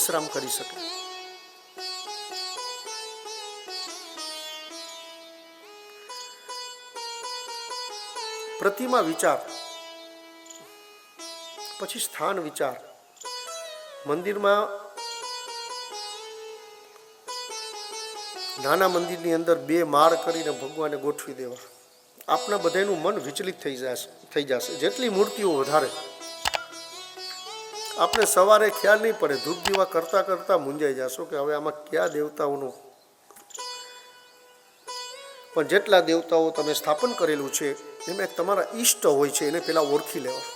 વિશ્રામ કરી શકે. પ્રતિમા વિચાર, પછી સ્થાન વિચાર. મંદિરમાં નાના મંદિરની અંદર 2 માળ કરીને ભગવાનને ગોઠવી દેવા. આપના બધાનું મન વિચલિત થઈ જશે. જેટલી મૂર્તિઓ વધારે આપણે સવારે ખ્યાલ નહીં પડે, ધૂપ દીવા કરતા કરતા મૂંઝાઈ જશો કે હવે આમાં કયા દેવતાઓનું. પણ જેટલા દેવતાઓ તમે સ્થાપન કરેલું છે એમાં એક તમારા ઈષ્ટ હોય છે, એને પેલા ઓળખી લેવા.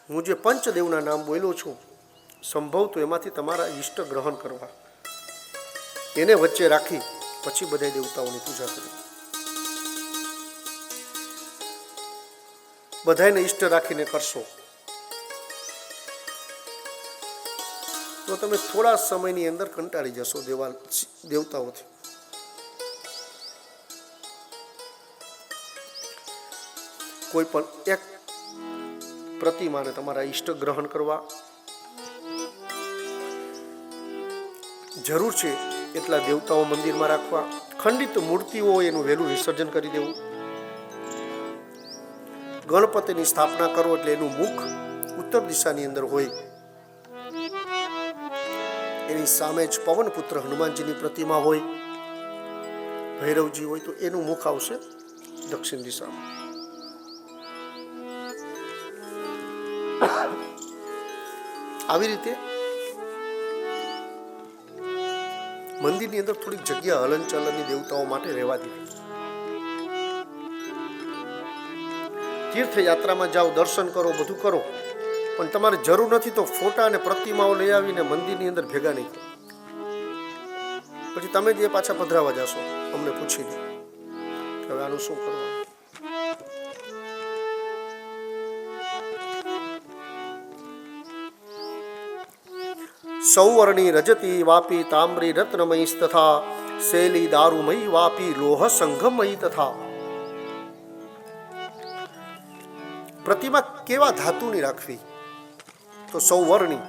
હું જે પંચદેવના નામ બોલ્યો છું, સંભવ તો એમાંથી તમારા ઈષ્ટ ગ્રહણ કરવા, એને વચ્ચે રાખી પછી બધા દેવતાઓની પૂજા કરી. બધાને ઈષ્ટ રાખીને કરશો તો તમે થોડા સમયની અંદર કંટાળી જશો દેવતાઓથી. કોઈ પણ એક પ્રતિમાને તમારા ઈષ્ટ ગ્રહણ કરવા જરૂર છે એટલા દેવતાઓ મંદિરમાં રાખવા. ખંડિત મૂર્તિઓ એનું વહેલું વિસર્જન કરી દેવું. ગણપતિની સ્થાપના કરો એટલે એનું મુખ ઉત્તર દિશાની અંદર હોય. એની સામે જ પવનપુત્ર હનુમાનજીની પ્રતિમા હોય, ભૈરવજી હોય તો એનું મુખ આવશે દક્ષિણ દિશામાં. આવી રીતે મંદિરની અંદર થોડીક જગ્યા હલનચલનની દેવતાઓ માટે રહેવા દેવી. તીર્થયાત્રામાં જાઓ, દર્શન કરો, બધું કરો, પણ તમારે જરૂર નથી તો ફોટા અને પ્રતિમાઓ લઈ આવીને મંદિરની અંદર ભેગા નહીં કરો. પછી તમે જે પાછા પધરાવા જશો અમને પૂછીને હવે આનું શું કરવાનું. સૌવર્ણી રજતી વાપી તામ્રી રત્નમયી તથા શૈલી દારૂમયી વાપી લોહ સંઘમયી તથા. પ્રતિમા કેવા ધાતુની રાખવી? તો સૌવર્ણી,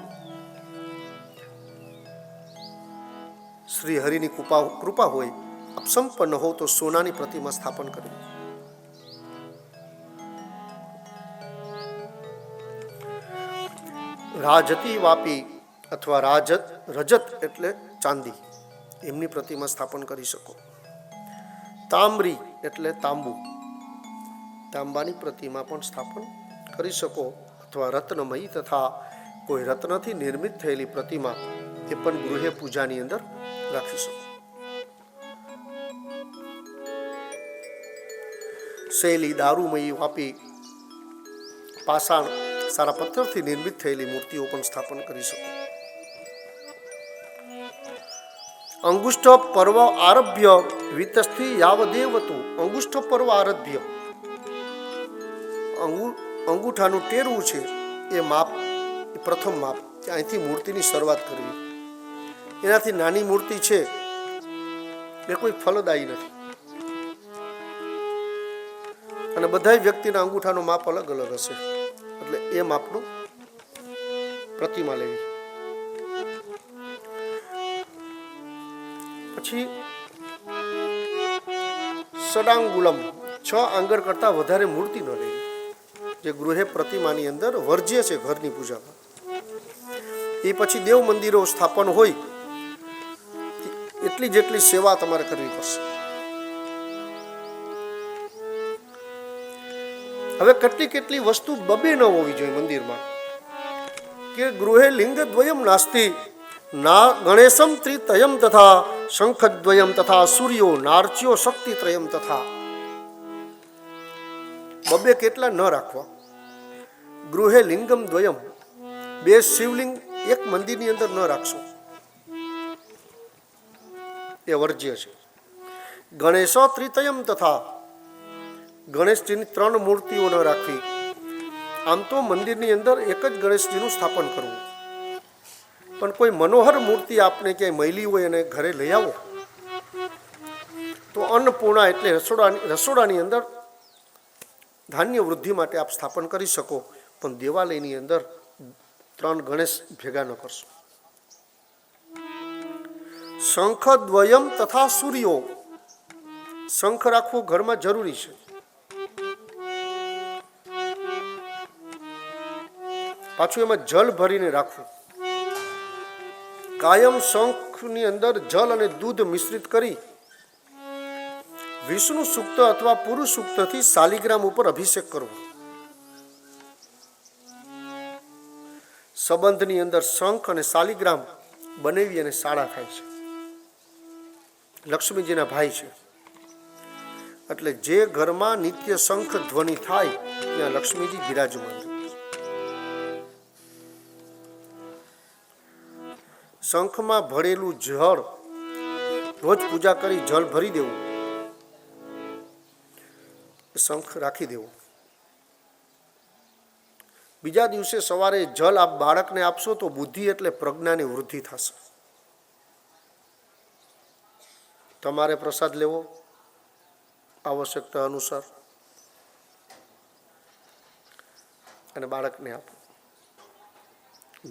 શ્રી હરિની કૃપા હોય, આપ સંપન્ન હો તો સોનાની પ્રતિમા સ્થાપન કરવી. રાજતી વાપી અથવા રજત એટલે ચાંદી, એમની પ્રતિમા સ્થાપન કરી શકો. તામ્રી એટલે તાંબુ, તાંબાની પ્રતિમા પણ સ્થાપન કરી શકો. અથવા રત્નમયી તથા કોઈ રત્નથી નિર્મિત થયેલી પ્રતિમા એ પણ ગૃહે પૂજાની અંદર રાખી શકો. શૈલી દારૂમયી વાપી પાષાણ સારા પથ્થરથી નિર્મિત થયેલી મૂર્તિઓ પણ સ્થાપન કરી શકો. અંગુષ્ઠ પર્વ આરભ્ય વિતસ્થી યાવદેવતું. અંગુષ્ઠ પર્વ આરભ્ય, અંગૂઠાનું ટેરવું છે એ માપ, એ પ્રથમ માપ. અહીંથી મૂર્તિની શરૂઆત કરવી. એનાથી નાની મૂર્તિ છે એ કોઈ ફલદાયી નથી. અને બધા વ્યક્તિના અંગૂઠાનું માપ અલગ અલગ હશે, એટલે એ માપનું પ્રતિમા લેવી. પછી સડાંગુલમ, 6 આંગળ કરતા વધારે મૂર્તિ ન લેવી, જે ગૃહે પ્રતિમાની અંદર વર્જ્ય છે ઘરની પૂજામાં. એ પછી દેવ મંદિરો સ્થાપન હોય એટલી જેટલી સેવા તમારે કરવી પડશે. હવે કેટલી વસ્તુ બબે ન હોવી જોઈએ મંદિરમાં, કે ગૃહે લિંગદ્વયમ નાસ્તિ ના ગણેશમ ત્રિતયમ તથા શંખદ્વયમ તથા સૂર્યો નાર્ચ્યો શક્તિત્રયમ તથા. બબે કેટલા ન રાખવા. ગૃહે લિંગમ દ્વયમ, 2 શિવલિંગ એક મંદિરની અંદર ન રાખશો, એ વર્જ્ય છે. ગણેશ ત્રિતયમ તથા, ગણેશજીની 3 મૂર્તિઓ ન રાખવી. આમ તો મંદિરની અંદર એક જ ગણેશજીનું સ્થાપન કરવું, પણ કોઈ મનોહર મૂર્તિ આપને ક્યાંય મળી હોય અને ઘરે લઈ આવો તો અન્નપૂર્ણા એટલે રસોડાની અંદર ધાન્ય વૃદ્ધિ માટે આપ સ્થાપન કરી શકો. પણ દેવાલયની અંદર 3 ગણેશ ભેગા ન કરશો. શંખ દ્વયમ તથા સૂર્યો, શંખ રાખવો ઘરમાં જરૂરી છે. પાછું એમાં જલ ભરીને રાખવું. કાયમ શંખની અંદર જલ અને દૂધ મિશ્રિત કરી વિષ્ણુ સૂક્ત અથવા પુરુષ સૂક્તથી શાલિગ્રામ ઉપર અભિષેક કરવો. સંબંધની અંદર શંખ અને શાલિગ્રામ બનાવી અને સાડા થાય છે. લક્ષ્મીજીના ભાઈ છે, એટલે જે ઘરમાં નિત્ય શંખ ધ્વનિ થાય ત્યાં લક્ષ્મીજી બિરાજમાન. શંખમાં ભરેલું જળ રોજ પૂજા કરી જળ ભરી દેવું, શંખ રાખી દેવું. બીજા દિવસે સવારે જલ આપ બાળકને આપશો તો બુદ્ધિ એટલે પ્રજ્ઞાની વૃદ્ધિ થશે. તમારે પ્રસાદ લેવો આવશ્યકતા અનુસાર અને બાળકને આપો,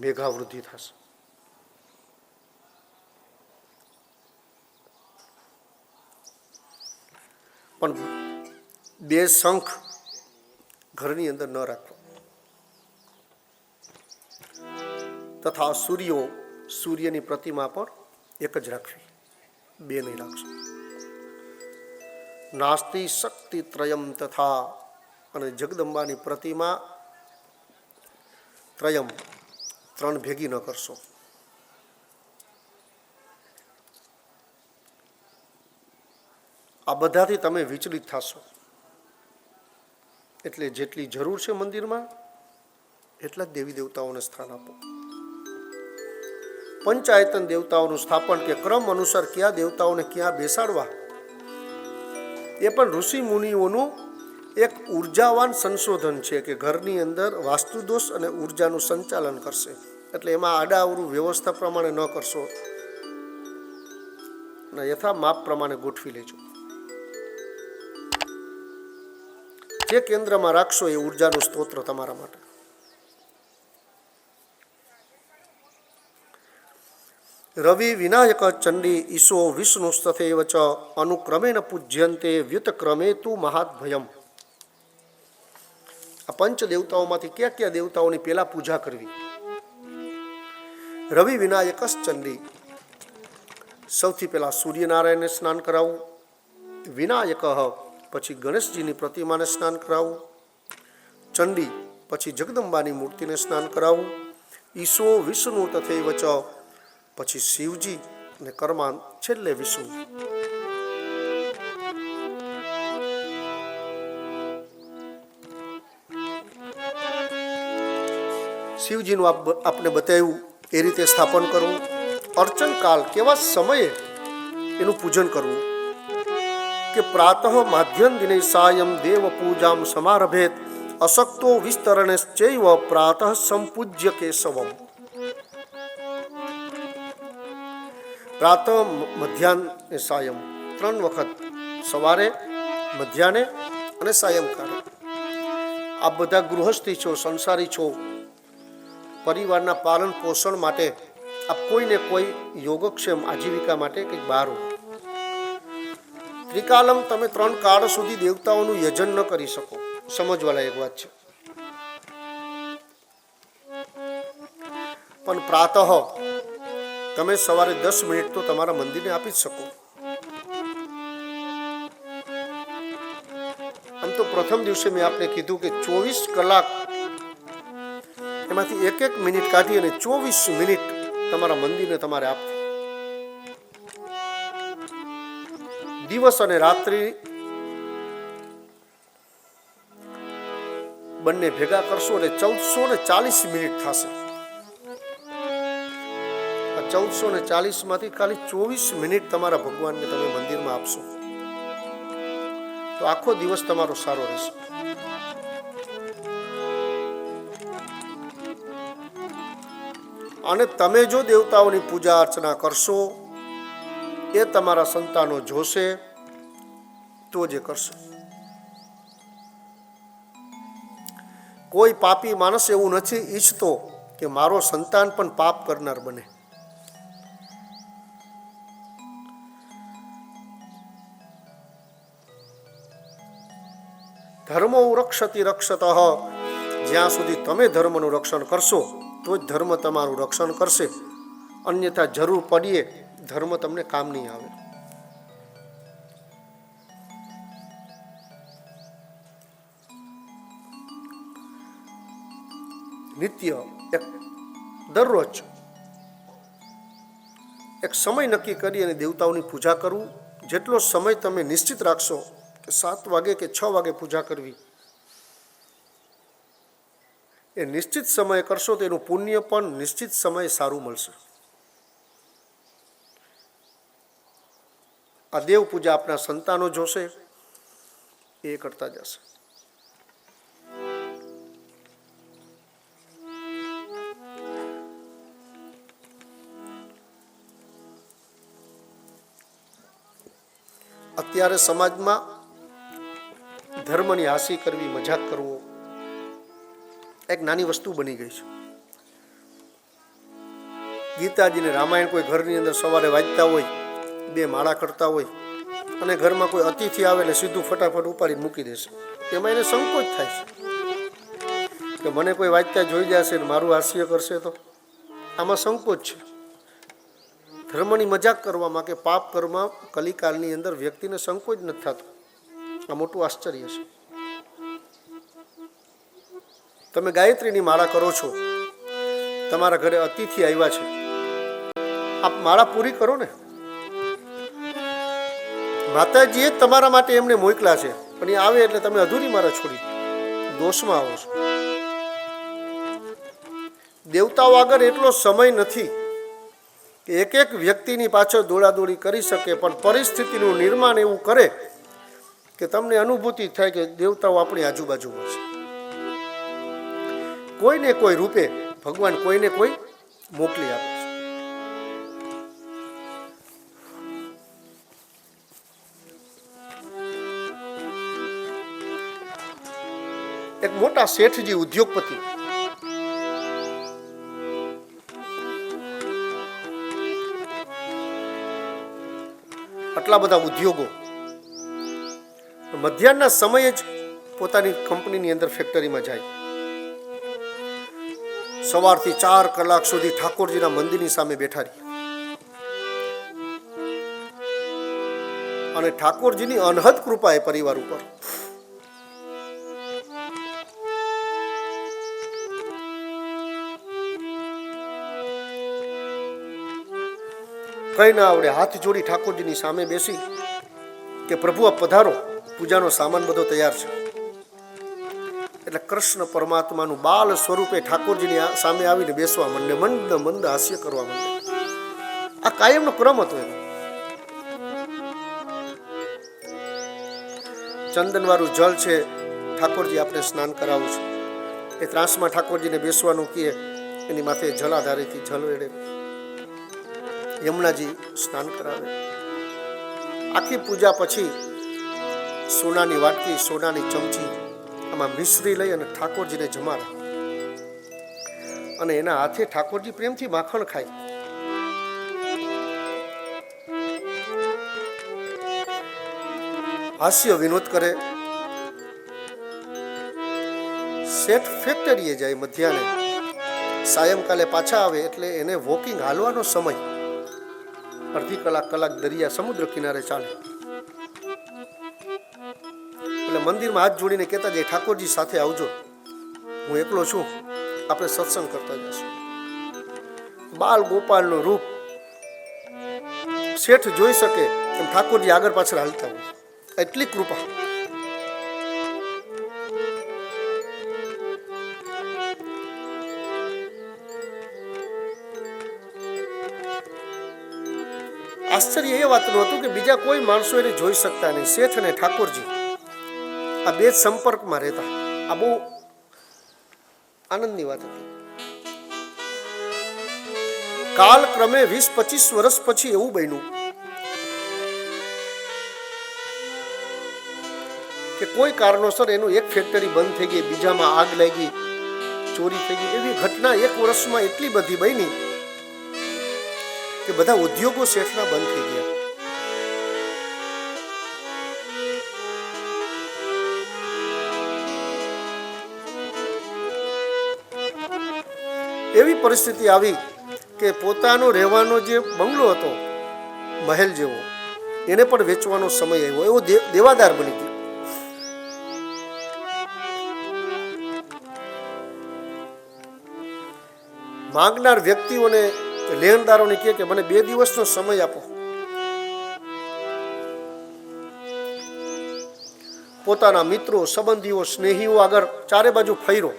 મેઘા વૃદ્ધિ થશે. પણ 2 શંખ ઘરની અંદર ન રાખવા. તથા સૂર્યો, સૂર્યની પ્રતિમા પણ એક જ રાખવી, 2 નહીં રાખશો. નાસ્તિ શક્તિ ત્રયમ તથા, અને જગદંબાની પ્રતિમા ત્રયમ 3 ભેગી ન કરશો. આ બધાથી તમે વિચલિત થશો. એટલે જેટલી જરૂર છે મંદિરમાં એટલા જ દેવી દેવતાઓને સ્થાન આપો. પંચાયતન દેવતાઓનું સ્થાપન કે ક્રમ અનુસાર કયા દેવતાઓને ક્યાં બેસાડવા એ પણ ઋષિ મુનિઓનું એક ઉર્જાવાન સંશોધન છે કે ઘરની અંદર વાસ્તુદોષ અને ઉર્જાનું સંચાલન કરશે. એટલે એમાં આડાઅવળું વ્યવસ્થા પ્રમાણે ન કરશો અને યથા માપ પ્રમાણે ગોઠવી લેજો. જે કેન્દ્રમાં રાખશો એ ઉર્જાનું સ્તોત્ર તમારા માટે. રવિ વિનાયક ચંડી ઈશો વિષ્ણુસ્તથેવ ચ અનુક્રમેણ પૂજ્યંતે વ્યુતક્રમે તુ મહાત્ભયમ. આ પંચ દેવતાઓમાંથી કયા કયા દેવતાઓની પહેલા પૂજા કરવી? રવિ વિનાયક ચંડી, સૌથી પહેલા સૂર્યનારાયણને સ્નાન કરાવવું. વિનાયક પછી ગણેશજીની પ્રતિમાને સ્નાન કરાવવું. ચંડી પછી જગદંબાની મૂર્તિને સ્નાન કરાવવું. ઈશો વિષ્ણુ તથૈવ ચ પછી શિવજી અને કર્મા છેલ્લે વિષ્ણુ. શિવજીનું આપને બતાવ્યું એ રીતે સ્થાપન કરવું. અર્ચન કાલ કેવા સમયે એનું પૂજન કરવું કે પ્રાતઃ માધ્યમ દિને સાયં દેવ પૂજામ સમારભેત અશક્તો વિસ્તરણશ્ચૈવ પ્રાતઃ સંપૂજ્ય કેશવમ. પ્રાતઃ, મધ્યાહન અને સાયં 3 વખત, સવારે, મધ્યાહને અને સાયંકાળે. આ બધા ગૃહસ્થી છો, સંસારી છો, પરિવારના પાલન પોષણ માટે આપ કોઈને કોઈ યોગક્ષેમ આજીવિકા માટે કંઈક બહાર હો. ત્રિકાલમ તમે 3 કાળ સુધી દેવતાઓનું યજન ન કરી શકો. સમજવાલા એક વાત છે. પણ પ્રાતઃ તમે સવારે 10 મિનિટ તો તમારા મંદિરને આપી જ શકો. આમ તો પ્રથમ દિવસે મેં આપને કીધું કે 24 કલાક એમાંથી 1 મિનિટ કાઢી અને 24 મિનિટ તમારા મંદિરને તમારે આપવી. દિવસ અને રાત્રિ બંને ભેગા કરશો એટલે 1440 મિનિટ થશે. આ 1440 માંથી ખાલી 24 મિનિટ તમારા ભગવાનને તમે મંદિરમાં આપશો તો આખો દિવસ તમારો સારો રહેશે. અને તમે જો દેવતાઓની પૂજા અર્ચના કરશો એ તમારા સંતાનો જોશે તો જ કરશે. કોઈ પાપી માણસ એવું નથી ઈચ્છતો કે મારો સંતાન પણ પાપ કરનાર બને. ધર્મો રક્ષતી રક્ષત, જ્યાં સુધી તમે ધર્મનું રક્ષણ કરશો તો જ ધર્મ તમારું રક્ષણ કરશે, અન્યથા જરૂર પડીએ ધર્મ તમને કામ નહીં આવે. નિત્ય દરરોજ એક સમય નક્કી કરી અને દેવતાઓની પૂજા કરવું. જેટલો સમય તમે નિશ્ચિત રાખશો કે 7 વાગે કે 6 વાગે પૂજા કરવી, એ નિશ્ચિત સમયે કરશો તો એનું પુણ્ય પણ નિશ્ચિત સમયે સારું મળશે. આ દેવ પૂજા આપણા સંતાનો જોશે, એ કરતા જશે. અત્યારે સમાજમાં ધર્મની હાસી કરવી, મજાક કરવો એક નાની વસ્તુ બની ગઈ છે. ગીતાજી ને રામાયણ કોઈ ઘરની અંદર સવારે વાંચતા હોય, 2 માળા કરતા હોય અને ઘરમાં કોઈ અતિથિ આવે એટલે સીધું ફટાફટ ઉપાડીને મૂકી દેશે. એમાં એને સંકોચ થાય છે કે મને કોઈ વાંચતા જોઈ જશે ને મારું હાસ્ય કરશે, તો આમાં સંકોચ છે. ધર્મની મજાક કરવામાં કે પાપ કરવા કલિકાલની અંદર વ્યક્તિને સંકોચ નથી થતો. આ મોટું આશ્ચર્ય છે. તમે ગાયત્રીની માળા કરો છો, તમારા ઘરે અતિથિ આવ્યા છે, આપ માળા પૂરી કરો ને. માતાજીએ જ તમારા માટે એમને મોકલા છે, પણ એ આવે એટલે તમે અધૂરી માળા છોડી દોષમાં આવો છો. દેવતાઓ આગળ એટલો સમય નથી કે એક એક વ્યક્તિની પાછળ દોડાદોડી કરી શકે, પણ પરિસ્થિતિનું નિર્માણ એવું કરે કે તમને અનુભૂતિ થાય કે દેવતાઓ આપણી આજુબાજુમાં છે. કોઈને કોઈ રૂપે ભગવાન કોઈને કોઈ મોકલી આપે છે. એક મોટા શેઠજી ઉદ્યોગપતિ, આટલા બધા ઉદ્યોગો, મધ્યાહનના સમયે જ પોતાની કંપનીની અંદર ફેક્ટરીમાં જાય. સવારથી 4 કલાક સુધી ઠાકોરજીના મંદિરની સામે બેઠા રહી અને ઠાકોરજીની અનહદ કૃપા એ પરિવાર ઉપર. કઈ ના આવડે, હાથ જોડી ઠાકોરજીની સામે બેસી કે પ્રભુ આપ પધારો, પૂજાનો સામાન બધો તૈયાર છે. એટલે કૃષ્ણ પરમાત્માનું બાલ સ્વરૂપે ઠાકોરજીની સામે આવીને બેસવા માંડે, મંદ મંદ હાસ્ય કરવા માંડે. આ કાયમનો ક્રમ હતો એનો. ચંદનવાળું જળ છે, ઠાકોરજી આપણે સ્નાન કરાવું છે. એ ત્રાસમાં ઠાકોરજીને બેસવાનું કહે, એની માથે જલાધારેથી જલ વેડે. યમુનાજી સ્નાન કરાવે. આખી પૂજા પછી સોનાની વાટકી, સોનાની ચમચી, આમાં મિશ્રી લઈ અને ઠાકોરજીને જમાડે અને એના હાથે ઠાકોરજી પ્રેમથી માખણ ખાય. હાસ્ય વિનોદ કરે. શેઠ ફેક્ટરીએ જાય મધ્યાહને, સાયંકાલે પાછા આવે એટલે એને વોકિંગ, હાલવાનો સમય અડધી કલાક દરિયા સમુદ્ર કિનારે ચાલે. એટલે મંદિરમાં હાથ જોડીને કહેતા જાય, ઠાકોરજી સાથે આવજો, હું એકલો છું, આપણે સત્સંગ કરતા જશું. બાલ ગોપાલનું રૂપ શેઠ જોઈ શકે એમ ઠાકોરજી આગળ પાછળ હાલતા હોય, એટલી કૃપા. આશ્ચર્ય એ વાતનું હતું કે બીજા કોઈ માણસો એને જોઈ શકતા નહીં. શેઠ અને ઠાકોરજી આ બે જ સંપર્કમાં રહેતા. આ બહુ આનંદની વાત હતી. કાલક્રમે 20-25 વર્ષ પછી એવું બન્યું કે કોઈ કારણોસર એનું એક ફેક્ટરી બંધ થઈ ગઈ, બીજામાં આગ લાગી ચોરી થઈ ગઈ. એવી ઘટના 1 વર્ષમાં એટલી બધી બની કે બધા ઉદ્યોગો શેઠના બંધ થઈ ગયા. એવી પરિસ્થિતિ આવી કે પોતાનો રહેવાનો જે બંગલો હતો મહેલ જેવો એને પણ વેચવાનો સમય આવ્યો. એવો દેવાદાર બની ગયો. માંગનાર વ્યક્તિઓને લેણદારોને કહે કે મને 2 દિવસનો સમય આપો. પોતાના મિત્રો, સંબંધીઓ, સ્નેહીઓ આગળ ચારે બાજુ ફર્યો.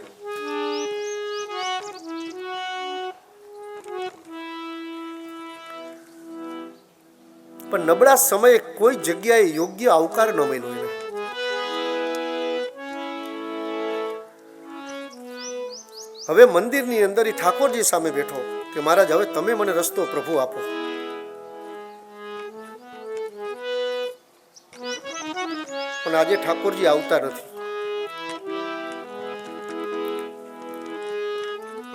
પણ નબળા સમયે કોઈ જગ્યાએ યોગ્ય આવકાર ન મળ્યો એને. હવે મંદિરની અંદર એ ઠાકોરજી સામે બેઠો કે મહારાજ હવે તમે મને રસ્તો પ્રભુ આપો. પણ આજે ઠાકોરજી આવતા નથી.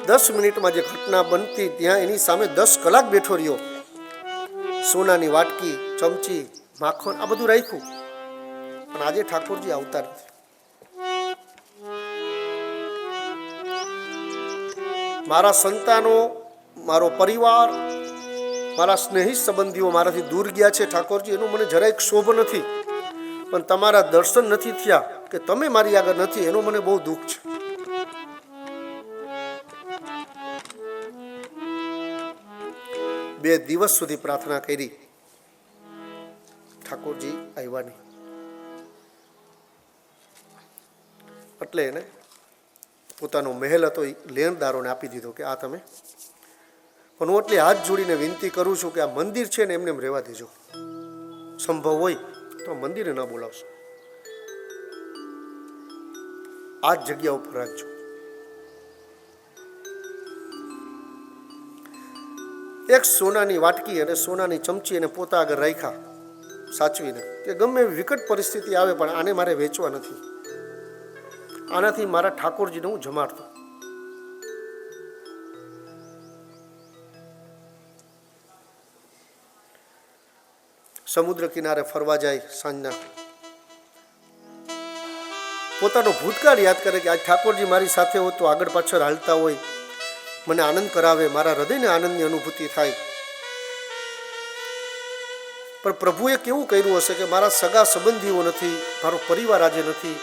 10 મિનિટમાં જે ઘટના બનતી ત્યાં એની સામે 10 કલાક બેઠો રહ્યો. સોનાની વાટકી, ચમચી, માખણ આ બધું રાખ્યું, પણ આજે ઠાકોરજી આવતા નથી. મારા સંતાનો, મારો પરિવાર, મારા સ્નેહી સંબંધીઓ મારાથી દૂર ગયા છે ઠાકોરજી, એનું મને જરાય ક્ષોભ નથી. પણ તમારા દર્શન નથી થયા કે તમે મારી આગળ નથી, એનું મને બહુ દુઃખ છે. બે દિવસ સુધી પ્રાર્થના કરી, ઠાકોરજી આવ્યા નહીં. એટલે એને પોતાનો મહેલ હતો એ લેણદારોને આપી દીધો કે આ તમે. પણ હું એટલે હાથ જોડીને વિનંતી કરું છું કે આ મંદિર છે ને એમને એમ રહેવા દેજો. સંભવ હોય તો મંદિરે ન બોલાવશો, આ જ જગ્યા ઉપર રાખજો. એક સોનાની વાટકી અને સોનાની ચમચી એને પોતા આગળ રાખ્યા સાચવીને કે ગમે એવી વિકટ પરિસ્થિતિ આવે પણ આને મારે વેચવા નથી, આનાથી મારા ઠાકોરજીને હું જમાડતો. સમુદ્ર કિનારે ફરવા જાય સાંજના, પોતાનો ભૂતકાળ યાદ કરે કે આજ ઠાકોરજી મારી સાથે હોય તો આગળ પાછળ હાલતા હોય, મને આનંદ કરાવે, મારા હૃદયને આનંદની અનુભૂતિ થાય. પણ પ્રભુએ કેવું કર્યું હશે કે મારા સગા સંબંધીઓ નથી, મારો પરિવાર આજે નથી,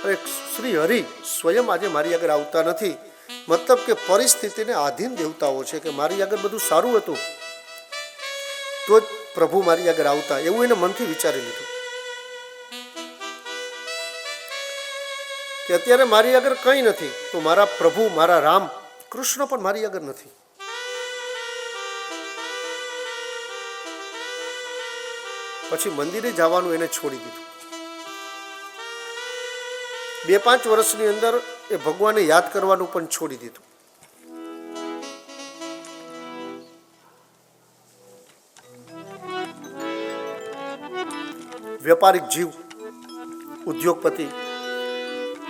અને શ્રી હરિ સ્વયં આજે મારી આગળ આવતા નથી. મતલબ કે પરિસ્થિતિને આધીન દેવતાઓ છે કે મારી આગળ બધું સારું હતું તો જ પ્રભુ મારી આગળ આવતા, એવું એને મનથી વિચારી લીધું કે અત્યારે મારી આગળ કંઈ નથી તો મારા પ્રભુ, મારા રામ કૃષ્ણ પણ મારી આગળ નથી. પછી મંદિરે જવાનું એને છોડી દીધું. 2-5 વર્ષની અંદર એ ભગવાનને યાદ કરવાનું પણ છોડી દીધું. વ્યાપારિક જીવ, ઉદ્યોગપતિ.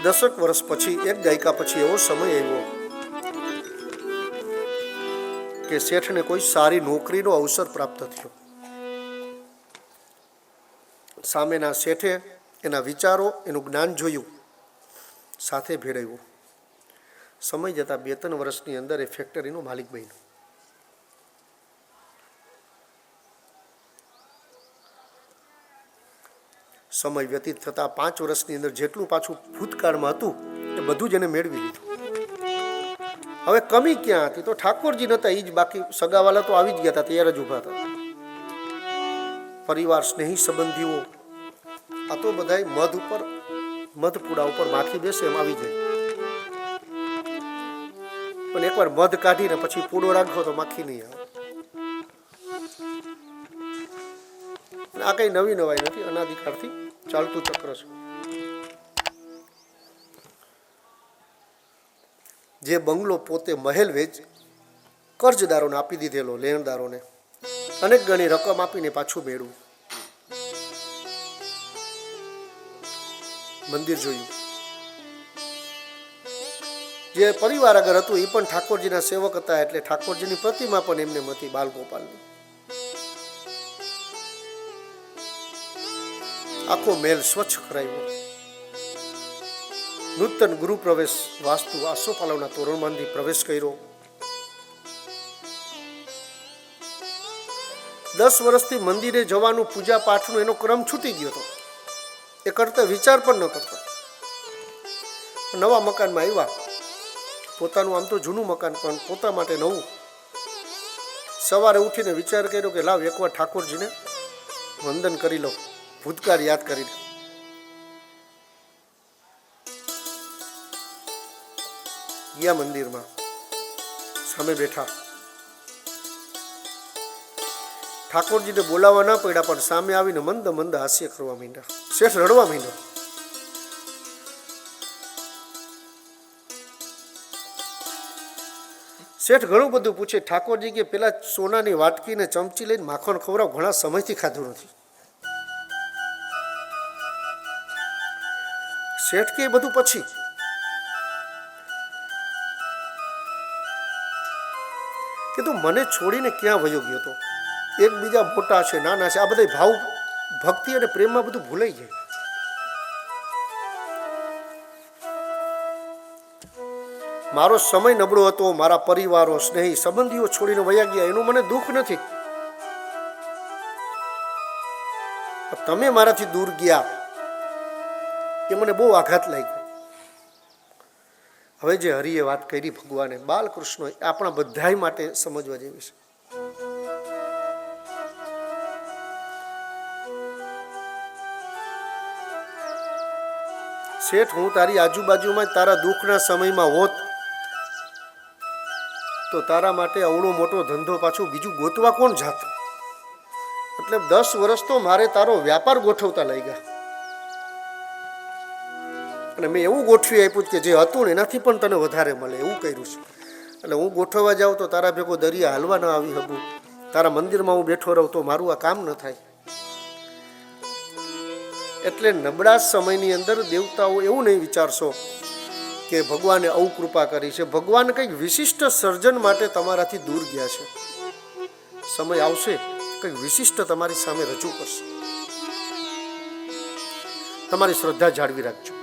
10 વર્ષ પછી, 1 દાયકા પછી એવો સમય આવ્યો કે શેઠને કોઈ સારી નોકરીનો અવસર પ્રાપ્ત થયો. સામેના શેઠે એના વિચારો, એનું જ્ઞાન જોયું, સાથે ભેળવ્યું. સમય જતાં 2-3 વર્ષની અંદર એ ફેક્ટરીનો માલિક બન્યો. સમય વ્યતીત થતાં 5 વર્ષની અંદર જેટલું પાછું ભૂતકાળમાં હતું એ બધું જ એને મેળવી લીધું. હવે કમી ક્યાં હતી? તો ઠાકોરજી નહોતા, એ જ બાકી. સગાવાલા તો આવી જ ગયા હતા, તૈયાર જ ઊભા હતા. પરિવાર, સ્નેહી સંબંધીઓ, આ તો બધાય મધ ઉપર, મધપુડા ઉપર માખી બેસે એમ આવી જાય. પણ એકવાર મધ કાઢીને પછી પૂડો રાખો તો માખી નહીં આવે. આ કઈ નવી નવાઈ નથી, અનાદિકાળથી ચાલતું ચક્ર છે. જે બંગલો પોતે મહેલ વેચ કર્જદારોને આપી દીધેલો, લેણદારોને અનેક ગણી રકમ આપીને પાછું મેળવું. મંદિર જોયું, જે પરિવાર આગળ હતું એ પણ ઠાકોરજીના સેવક હતા, એટલે ઠાકોરજીની પ્રતિમા પણ એમને હતી બાલગોપાલની. આખો મહેલ સ્વચ્છ કરાયો. નૂતન ગૃહ પ્રવેશ વાસ્તુ આસોપાલવના તોરણમાંથી પ્રવેશ કર્યો. 10 વર્ષથી મંદિરે જવાનું, પૂજા પાઠનો એનો ક્રમ છૂટી ગયો હતો. એ કરતા વિચાર પણ ન કરતા. નવા મકાનમાં આવ્યા. પોતાનું આમ તો જૂનું મકાન, પણ પોતા માટે નવું. સવારે ઉઠીને વિચાર કર્યો કે લાવ એકવાર ઠાકોરજીને વંદન કરી લો, ભૂતકાળ યાદ કરી લો. ગયા મંદિરમાં, સામે બેઠા. ઠાકોરજીને બોલાવવા ના પડ્યા, પણ સામે આવીને મંદ મંદ હાસ્ય કરવા માંડ્યા. શેઠ રડવા માંડ્યો. શેઠ ઘણું બધું પૂછે. ઠાકોરજી કે પેલા સોનાની વાટકીને ચમચી લઈને માખણ ખવડાવ, ઘણા સમયથી ખાધું નથી. શેઠ કે બધું પછી. કીધું મને છોડીને ક્યાં વયો ગયો હતો? એકબીજા મોટા છે, નાના છે, આ બધા ભાવ ભક્તિ અને પ્રેમમાં બધું ભૂલાઈ જાય. મારો સમય નબળો હતો, મારા પરિવારો, સ્નેહી, સંબંધીઓ છોડીને વયા ગયા, એનું મને દુઃખ નથી. તમે મારાથી દૂર ગયા એ મને બહુ આઘાત લાગ્યો. હવે જે હરિએ વાત કરી ભગવાને, બાલકૃષ્ણ, આપણા બધાય માટે સમજવા જેવી છે. શેઠ, હું તારી આજુબાજુમાં તારા દુઃખના સમયમાં હોત તો તારા માટે અવળો મોટો ધંધો પાછું બીજું ગોતવા કોણ જાત? એટલે 10 વર્ષ તો મારે તારો વ્યાપાર ગોઠવતા લઈ ગયા, અને મેં એવું ગોઠવી આપ્યું કે જે હતું ને એનાથી પણ તને વધારે મળે એવું કર્યું છે. એટલે હું ગોઠવવા જાઉં તો તારા ભેગો દરિયા હાલવા ન આવી શકું, તારા મંદિરમાં હું બેઠો રહું તો મારું આ કામ ન થાય. એટલે નબળા સમયની અંદર દેવતાઓ એવું નહીં વિચારશો કે ભગવાને અવકૃપા કરી છે. ભગવાન કંઈક વિશિષ્ટ સર્જન માટે તમારાથી દૂર ગયા છે. સમય આવશે કંઈક વિશિષ્ટ તમારી સામે રજૂ કરશે. તમારી શ્રદ્ધા જાળવી રાખજો.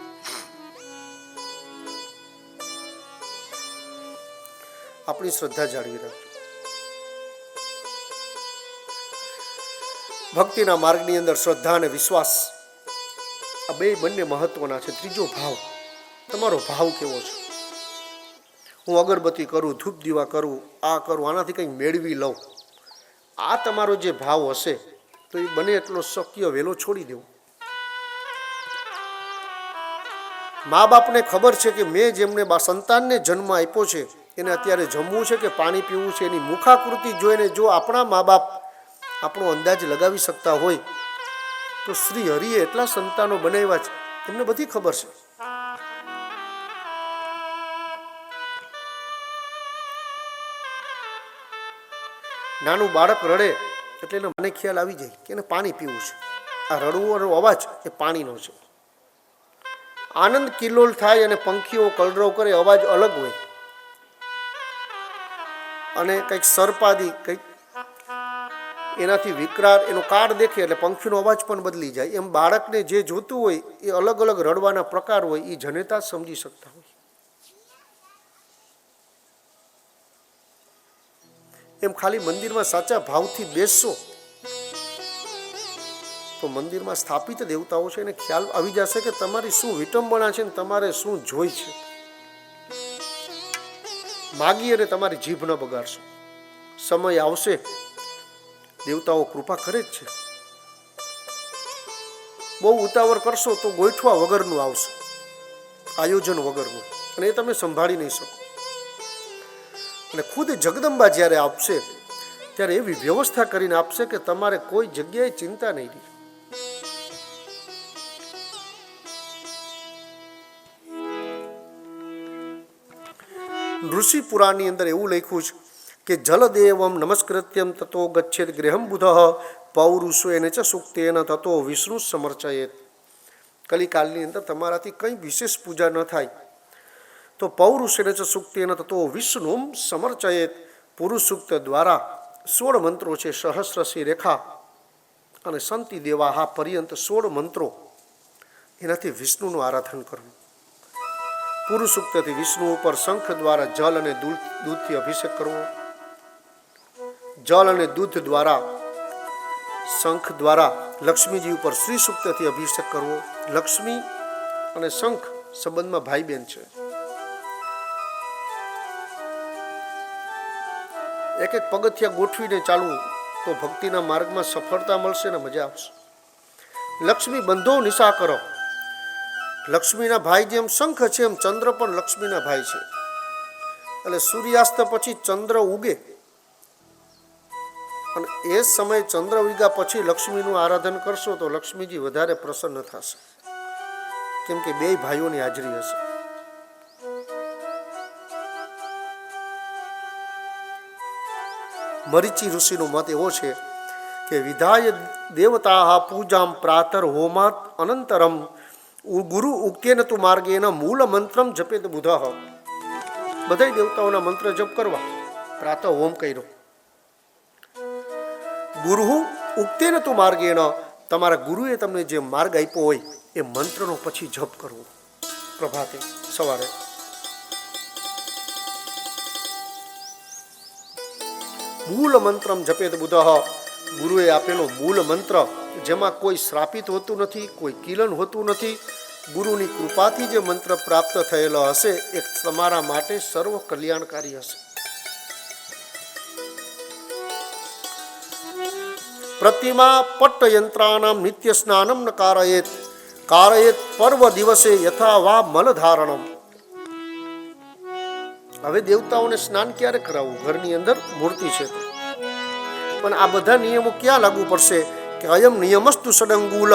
આપણી શ્રદ્ધા જાળવી રાખજો. ભક્તિના માર્ગની અંદર શ્રદ્ધા અને વિશ્વાસ આ બંને મહત્વના છે. ત્રીજો ભાવ, તમારો ભાવ કેવો છે? હું અગરબત્તી કરું, ધૂપ દીવા કરું, આ કરું, આનાથી કંઈક મેળવી લઉં, આ તમારો જે ભાવ હશે તો એ બને એટલો શક્ય વહેલો છોડી દેવો. મા બાપને ખબર છે કે મેં જેમને સંતાનને જન્મ આપ્યો છે એને અત્યારે જમવું છે કે પાણી પીવું છે, એની મુખાકૃતિ જોઈને જો આપણા મા બાપ આપણો અંદાજ લગાવી શકતા હોય તો શ્રી હરિએ એટલા સંતાનો બનાવ્યા છે, એમને બધી ખબર છે. નાનું બાળક રડે એટલે એને મને ખ્યાલ આવી જાય કે એને પાણી પીવું છે. આ રડવાનો અવાજ એ પાણીનો છે. આનંદ કિલ્લોલ થાય અને પંખીઓ કલરવ કરે, અવાજ અલગ હોય. અને કંઈક સર્પાદી કંઈક એનાથી વિકરાળ એનો કાર્ડ દેખે એટલે પંખીનો અવાજ પણ બદલી જાય. એમ બાળકને જે જોતું હોય એ અલગ અલગ રડવાના પ્રકાર હોય, એ જનેતા સમજી શકતા હોય. એમ ખાલી મંદિરમાં સાચા ભાવથી બેસશો તો મંદિરમાં સ્થાપિત દેવતાઓ છે એને ખ્યાલ આવી જશે કે તમારી શું વિટંબણા છે ને તમારે શું જોઈ છે. માગી અને તમારી જીભ ન બગાડશો. સમય આવશે, દેવતાઓ કૃપા કરે જ છે. બહુ ઉતાવળ કરશો તો ગોઠવા વગરનું આવશે, આયોજન વગરનું, અને એ તમે સંભાળી નહીં શકો. અને ખુદ જગદંબા જ્યારે આપશે ત્યારે એવી વ્યવસ્થા કરીને આપશે કે તમારે કોઈ જગ્યાએ ચિંતા નહીં રહે. ઋષિ પુરાણની અંદર એવું લખ્યું છે કે જલદેવમ નમસ્કૃત્યમ તતો ગચ્છેત ગૃહમ બુધ પૌરુષેન ચ સુક્તેન તતો વિષ્ણુ સમર્ચયેત. કલિકાલની અંદર તમારાથી કંઈ વિશેષ પૂજા ન થાય તો પૌરુષેણ ચ સૂક્તેન તતો વિષ્ણુમ સમર્ચયેત. પુરુષ સૂક્ત દ્વારા 16 મંત્રો છે, સહસ્રશી રેખા અને સંતિ દેવાહા પર્યંત 16 મંત્રો, એનાથી વિષ્ણુનું આરાધન કરવું. પુરુષ સૂક્તથી વિષ્ણુ ઉપર શંખ દ્વારા જલ અને દૂધથી અભિષેક કરવો. જલ અને દૂધ દ્વારા શંખ દ્વારા લક્ષ્મીજી ઉપર શ્રી સૂક્તથી અભિષેક કરવો. લક્ષ્મી અને શંખ સંબંધમાં ભાઈ બહેન છે. એક એક પગથિયા ગોઠવીને ચાલવું તો ભક્તિના માર્ગમાં સફળતા મળશે ને મજા આવશે. લક્ષ્મી બંધો નિશા કરો. લક્ષ્મીના ભાઈ જેમ શંખ છે એમ ચંદ્ર પણ લક્ષ્મીના ભાઈ છે. એટલે સૂર્યાસ્ત પછી ચંદ્ર ઉગે અને એ સમયે ચંદ્ર ઉગ્યા પછી લક્ષ્મીનું આરાધન કરશો તો લક્ષ્મીજી વધારે પ્રસન્ન થશે, કેમ કે બે ભાઈઓની હાજરી હશે. મરીચી ઋષિનો મત એવો છે કે વિધાય દેવતા પૂજામ પ્રાતર હોમાત અનંતરમ ગુરુ ઉક્તેન તુ માર્ગેન મૂળ મંત્રમ જપેત બુધ. બધા દેવતાઓના મંત્ર જપ કરવા, પ્રાતઃ હોમ કર્યો. ગુરુ ઉક્તેન તુ માર્ગેન, તમારા ગુરુએ તમને જે માર્ગ આપ્યો હોય એ મંત્રનો પછી જપ કરવો પ્રભાતે સવારે. મૂળ મંત્રમ જપેત બુધ, ગુરુએ આપેલો મૂળ મંત્ર જેમાં કોઈ શ્રાપિત હોતું નથી, કોઈ કિલન હોતું નથી. ગુરુની કૃપાથી જે મંત્ર પ્રાપ્ત થયેલો હશે એ તમારા માટે સર્વ કલ્યાણકારી હશે. પ્રતિમા પટ્ટ યંત્રાનામ નિત્ય સ્નાનમ ન કારયેત. કારયેત પર્વ દિવસે યથા વા મલધારણમ. હવે દેવતાઓને સ્નાન ક્યારે કરાવવું? ઘરની અંદર મૂર્તિ છે પણ આ બધા નિયમો ક્યાં લાગુ પડશે? કે અયમ નિયમસ્તુ ષડંગુલ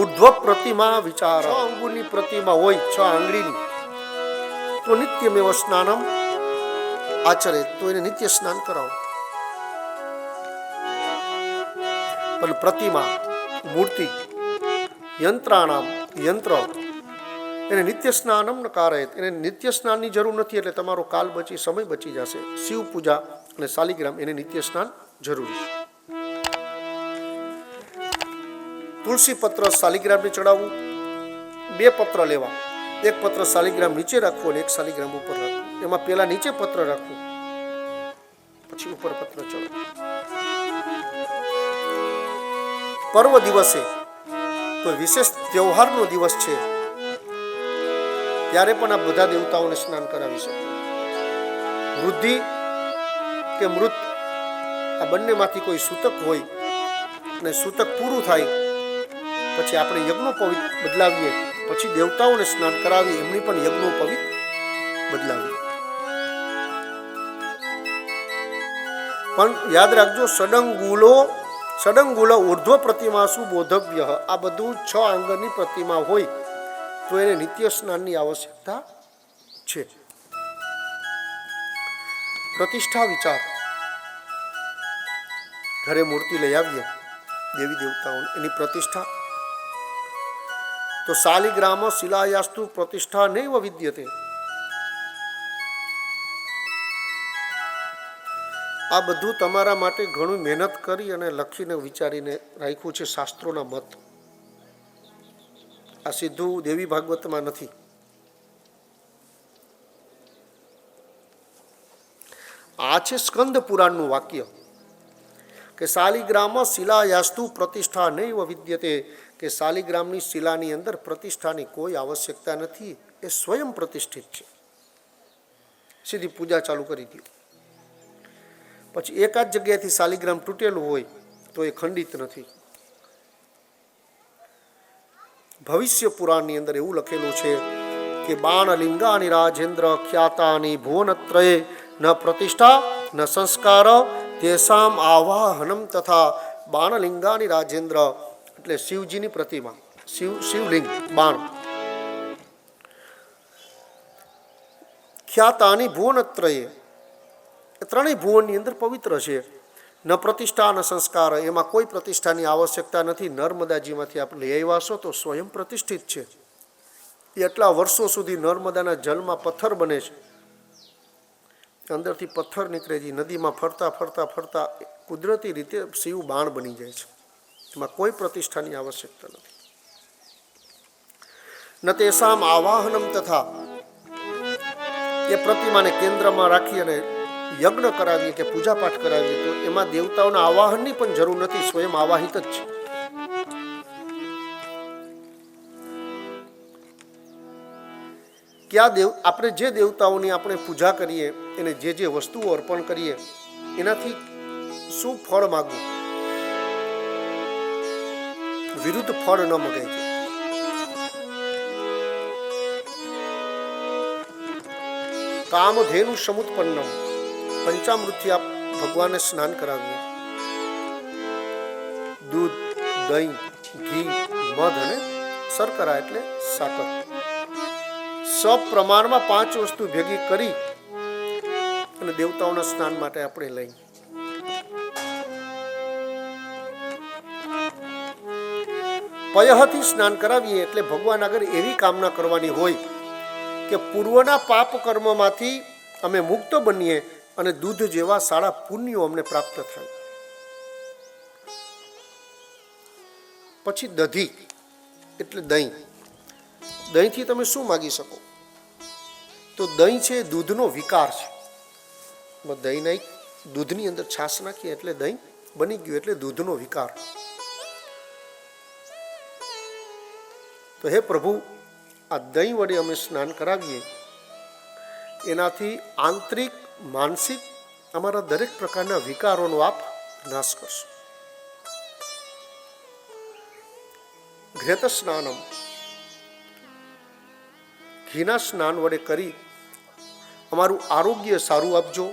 ઉર્ધ્વ પ્રતિમા વિચાર. 6 અંગુલની પ્રતિમા હોય, 6 આંગળીની, તો નિત્યમેવ સ્નાનમ આચરે, તો એને નિત્ય સ્નાન કરાવો. પણ પ્રતિમા, મૂર્તિ, યંત્રાણામ, યંત્ર, એને નિત્ય સ્નાનમ ન કારયેત, એને નિત્ય સ્નાનની જરૂર નથી. એટલે તમારો કાલ બચી, સમય બચી જશે. શિવ પૂજા અને શાલિગ્રામ એને નિત્ય સ્નાન જરૂરી. તુલસી પત્ર શાલિગ્રામને ચડાવવું. 2 પત્ર લેવા, એક પત્ર શાલિગ્રામ નીચે રાખવું અને એક શાલિગ્રામ ઉપર રાખવું. એમાં પેલા નીચે પત્ર રાખવું, પછી ઉપર પત્ર ચડાવવું. પર્વ દિવસે, કોઈ વિશેષ તહેવારનો દિવસ છે ત્યારે પણ આ બધા દેવતાઓને સ્નાન કરાવી શકો. વૃદ્ધિ કે મૃત, આ બંનેમાંથી કોઈ સૂતક હોય અને સૂતક પૂરું થાય પછી આપણે યજ્ઞોપવિત બદલાવીએ, પછી દેવતાઓને સ્નાન કરાવીએ, એમની પણ યજ્ઞોપવિત બદલાવીએ. પણ યાદ રાખજો, ષડંગુલો ઉર્ધ્વ પ્રતિમા સુબોધવ્ય. આ બધું 6 આંગળની પ્રતિમા હોય તો એને નિત્ય સ્નાનની આવશ્યકતા છે. પ્રતિષ્ઠા વિચાર. ઘરે મૂર્તિ લઈ આવીએ દેવી દેવતાઓની, એની પ્રતિષ્ઠા તો શાલિગ્રામ શિલાયાસ્તુ પ્રતિષ્ઠા નૈવ વિદ્યતે. આ બધું તમારા માટે ઘણું મહેનત કરી અને લખીને વિચારીને રાખ્યું છે શાસ્ત્રોના મત. આ સીધું દેવી ભાગવતમાં નથી. આ છે સ્કંદ પુરાણનું વાક્ય કે શાલિગ્રામ શિલાયાસ્તુ પ્રતિષ્ઠા નૈવ વિદ્યતે, કે શાલિગ્રામની શિલાની અંદર પ્રતિષ્ઠાની કોઈ આવશ્યકતા નથી, એ સ્વયં પ્રતિષ્ઠિત છે. સીધી પૂજા ચાલુ કરી દો. પછી એકાદ જગ્યાએથી શાલિગ્રામ તૂટેલું હોય તો એ ખંડિત નથી. ભવિષ્ય પુરાણની અંદર એવું લખેલું છે કે બાણલિંગાની રાજેન્દ્ર ખ્યાતાની ભુવનત્રયે ન પ્રતિષ્ઠા ન સંસ્કાર તેસામ આવાહનમ તથા. બાણલિંગાની રાજેન્દ્ર એટલે શિવજીની પ્રતિમા, શિવલિંગ, બાણ. ખ્યાતાની ભુવનત્રયે, ત્રણેય ભુવનની અંદર પવિત્ર છે. ન પ્રતિષ્ઠા ન સંસ્કાર, એમાં કોઈ પ્રતિષ્ઠાની આવશ્યકતા નથી. નર્મદાજીમાંથી આપણે લઈ આવ્યા છો તો સ્વયં પ્રતિષ્ઠિત છે. એ એટલા વર્ષો સુધી નર્મદાના જલમાં પથ્થર બને છે, અંદરથી પથ્થર નીકળે છે, નદીમાં ફરતા ફરતા ફરતા કુદરતી રીતે શિવ બાણ બની જાય છે. એમાં કોઈ પ્રતિષ્ઠાની આવશ્યકતા નથી. ન તેસામ આવાહનમ તથા, એ પ્રતિમાને કેન્દ્રમાં રાખી અને યજ્ઞ કરાવીએ કે પૂજાપાઠ કરાવીએ તો એમાં દેવતાઓના આવાહનની પણ જરૂર નથી, સ્વયં આવાહિત જ છે. ક્યાં આપણે જે દેવતાઓની આપણે પૂજા કરીએ, એને જે જે વસ્તુઓ અર્પણ કરીએ, એનાથી શું ફળ માગવું? વિરુદ્ધ ફળ ન મગાય છે. કામધેનુ સમુત્પન્નમ, પંચામૃતથી આપ ભગવાનને સ્નાન કરાવીએ. દૂધ, દહીં, ઘી, મધ અને શર્કરા એટલે સાકર, સપ્રમાણમાં 5 વસ્તુ ભેગી કરી અને દેવતાઓના સ્નાન માટે આપણે લઈ. પયહથી સ્નાન કરાવીએ એટલે ભગવાન આગળ એવી કામના કરવાની હોય કે પૂર્વના પાપ કર્મમાંથી અમે મુક્ત બનીએ અને દૂધ જેવા સારા પુણ્યો અમને પ્રાપ્ત થાય. પછી દધી એટલે દહીં. દહીંથી તમે શું માગી શકો? તો દહીં છે દૂધનો વિકાર છે. દહીં નહીં, દૂધની અંદર છાશ નાખીએ એટલે દહીં બની ગયું, એટલે દૂધનો વિકાર. તો હે પ્રભુ, આ દહીં વડે અમે સ્નાન કરાવીએ, એનાથી આંતરિક માનસિક અમારા દરેક પ્રકારના વિકારોનો આપ નાશ કરશો. ઘૃત સ્નાનમ, ઘીના સ્નાન વડે કરી અમારું આરોગ્ય સારું આપજો,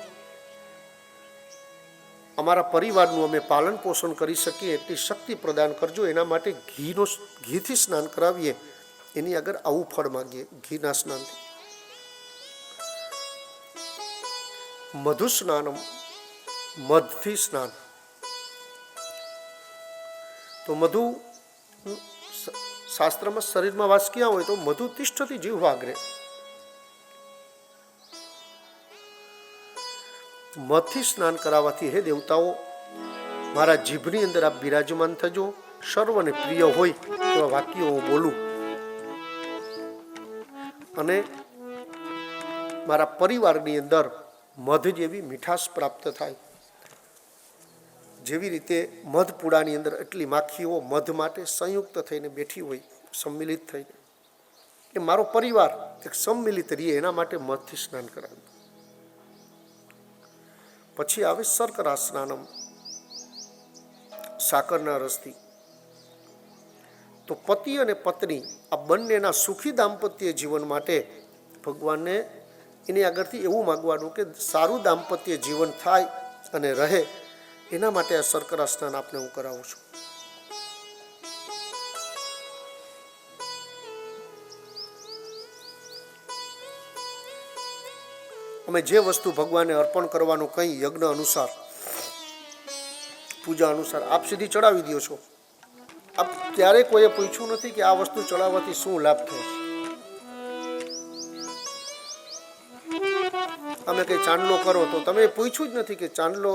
અમારા પરિવારનું અમે પાલન પોષણ કરી શકીએ એટલી શક્તિ પ્રદાન કરજો. એના માટે ઘીથી સ્નાન કરાવીએ, એની આગળ આવું ફળ માગીએ ઘીના સ્નાનથી. મધુ સ્નાનમ, મધથી સ્નાન. તો મધુ શાસ્ત્રમાં શરીરમાં વાસ ક્યાં હોય? તો મધુ તિષ્ઠતિ જીહ્વાગ્રે. મધથી સ્નાન કરાવવાથી હે દેવતાઓ, મારા જીભની અંદર આપ બિરાજમાન થજો. સર્વને પ્રિય હોય એવા વાક્યો હું બોલું અને મારા પરિવારની અંદર મધ જેવી મીઠાશ પ્રાપ્ત થાય. જેવી રીતે મધ પૂડાની અંદર એટલી માખીઓ મધ માટે સંયુક્ત થઈને બેઠી હોય, સંમિલિત થઈને, એ મારો પરિવાર એક સંમિલિત રહીએ એના માટે મધથી સ્નાન કરાવ્યું. પછી આવે શર્કરા સ્નાનમ, સાકરના રસથી. તો પતિ અને પત્ની આ બંનેના સુખી દાંપત્ય જીવન માટે ભગવાનને એની આગળથી એવું માગવાનું કે સારું દાંપત્ય જીવન થાય અને રહે, એના માટે આ શર્કરા સ્નાન આપને હું કરાવું છું. અમે જે વસ્તુ ભગવાનને અર્પણ કરવાનું કંઈ યજ્ઞ અનુસાર, પૂજા અનુસાર આપ સુધી ચડાવી દો છો. આપ ક્યારે કોઈએ પૂછ્યું નથી કે આ વસ્તુ ચડાવવાથી શું લાભ થાય? અમે કંઈ ચાંદલો કરો તો તમે પૂછ્યું જ નથી કે ચાંદલો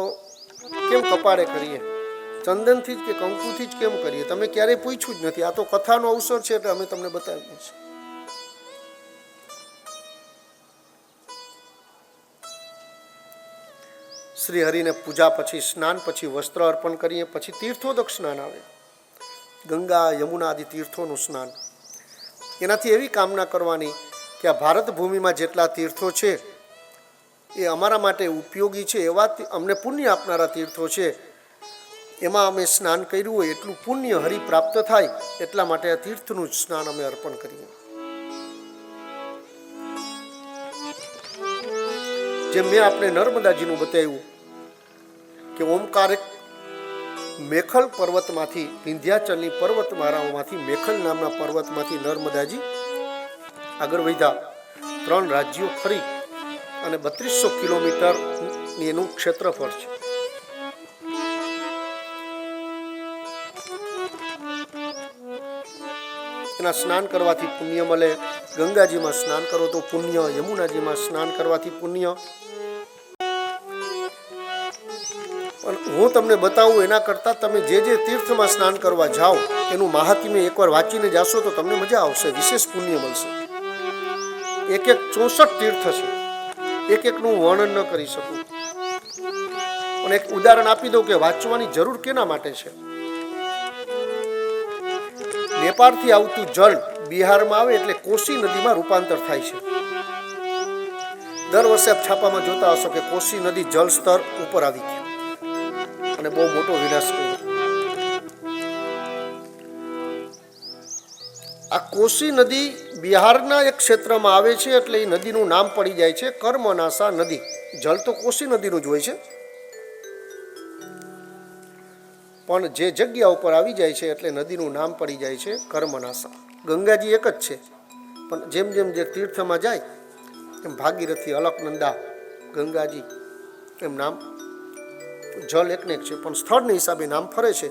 કેમ કપાળે કરીએ, ચંદનથી જ કે કંકુથી જ કેમ કરીએ, તમે ક્યારેય પૂછ્યું જ નથી. આ તો કથાનો અવસર છે એટલે અમે તમને બતાવીએ છીએ. શ્રી હરિને પૂજા પછી, સ્નાન પછી વસ્ત્ર અર્પણ કરીએ, પછી તીર્થોદક સ્નાન આવે, ગંગા યમુના આદિ તીર્થોનું સ્નાન. એનાથી એવી કામના કરવાની કે આ ભારત ભૂમિમાં જેટલા તીર્થો છે એ અમારા માટે ઉપયોગી છે, એવા અમને પુણ્ય આપનારા તીર્થો છે, એમાં અમે સ્નાન કર્યું હોય એટલું પુણ્ય હરિ પ્રાપ્ત થાય, એટલા માટે આ તીર્થનું સ્નાન અમે અર્પણ કરીએ. જેમ મેં આપણે નર્મદાજીનું બતાવ્યું કે ઓમકાર મેખલ પર્વતમાંથી, વિંધ્યાચલની પર્વતમાળાઓમાંથી મેખલ નામના પર્વતમાંથી નર્મદાજી આગળ વધ્યા, 3 રાજ્યો ફરી અને 3200 કિલોમીટર એનું ક્ષેત્રફળ છે. એના સ્નાન કરવાથી પુણ્ય મળે. ગંગાજીમાં સ્નાન કરો તો પુણ્ય, યમુનાજીમાં સ્નાન કરવાથી પુણ્ય. પણ હું તમને બતાવું એના કરતાં તમે જે તીર્થમાં સ્નાન કરવા જાઓ એનું મહાત્મ્ય એકવાર વાંચીને જાશો તો તમને મજા આવશે, વિશેષ પુણ્ય મળશે. એક 64 તીર્થ છે, એકનું વર્ણન ન કરી શકું. પણ એક ઉદાહરણ આપી દઉં કે વાંચવાની જરૂર કેના માટે છે. નેપાળથી આવતું જળ બિહારમાં આવે એટલે કોસી નદીમાં રૂપાંતર થાય છે. દર વર્ષે આપ છાપામાં જોતા હશો કે કોસી નદી જળ સ્તર ઉપર આવી ગયું અને બહુ મોટો વિનાશ કર્યો. આ કોસી નદી બિહારના એક ક્ષેત્રમાં આવે છે એટલે એ નદીનું નામ પડી જાય છે કર્મનાસા નદી. જળ તો કોસી નદીનું જ હોય છે, પણ જે જગ્યા ઉપર આવી જાય છે એટલે નદીનું નામ પડી જાય છે કર્મનાસા. ગંગાજી એક જ છે, પણ જેમ જેમ જે તીર્થમાં જાય એમ ભાગીરથી, અલકનંદા, ગંગાજી એમ નામ, જળ એકને એક છે પણ સ્થળના હિસાબે નામ ફરે છે.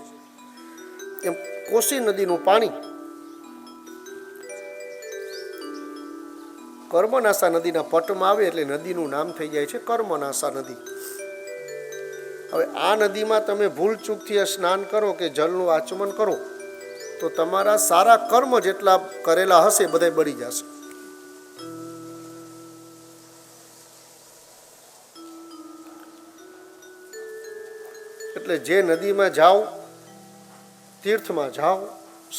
એમ કોસી નદીનું પાણી કર્મનાસા નદીના પટમાં આવે એટલે નદીનું નામ થઈ જાય છે કર્મનાસા નદી. હવે આ નદીમાં તમે ભૂલ ચૂકથી સ્નાન કરો કે જળનું આચમન કરો તો તમારા સારા કર્મ જેટલા કરેલા હશે બધા બળી જશે. એટલે જે નદીમાં જાઓ, તીર્થમાં જાઓ,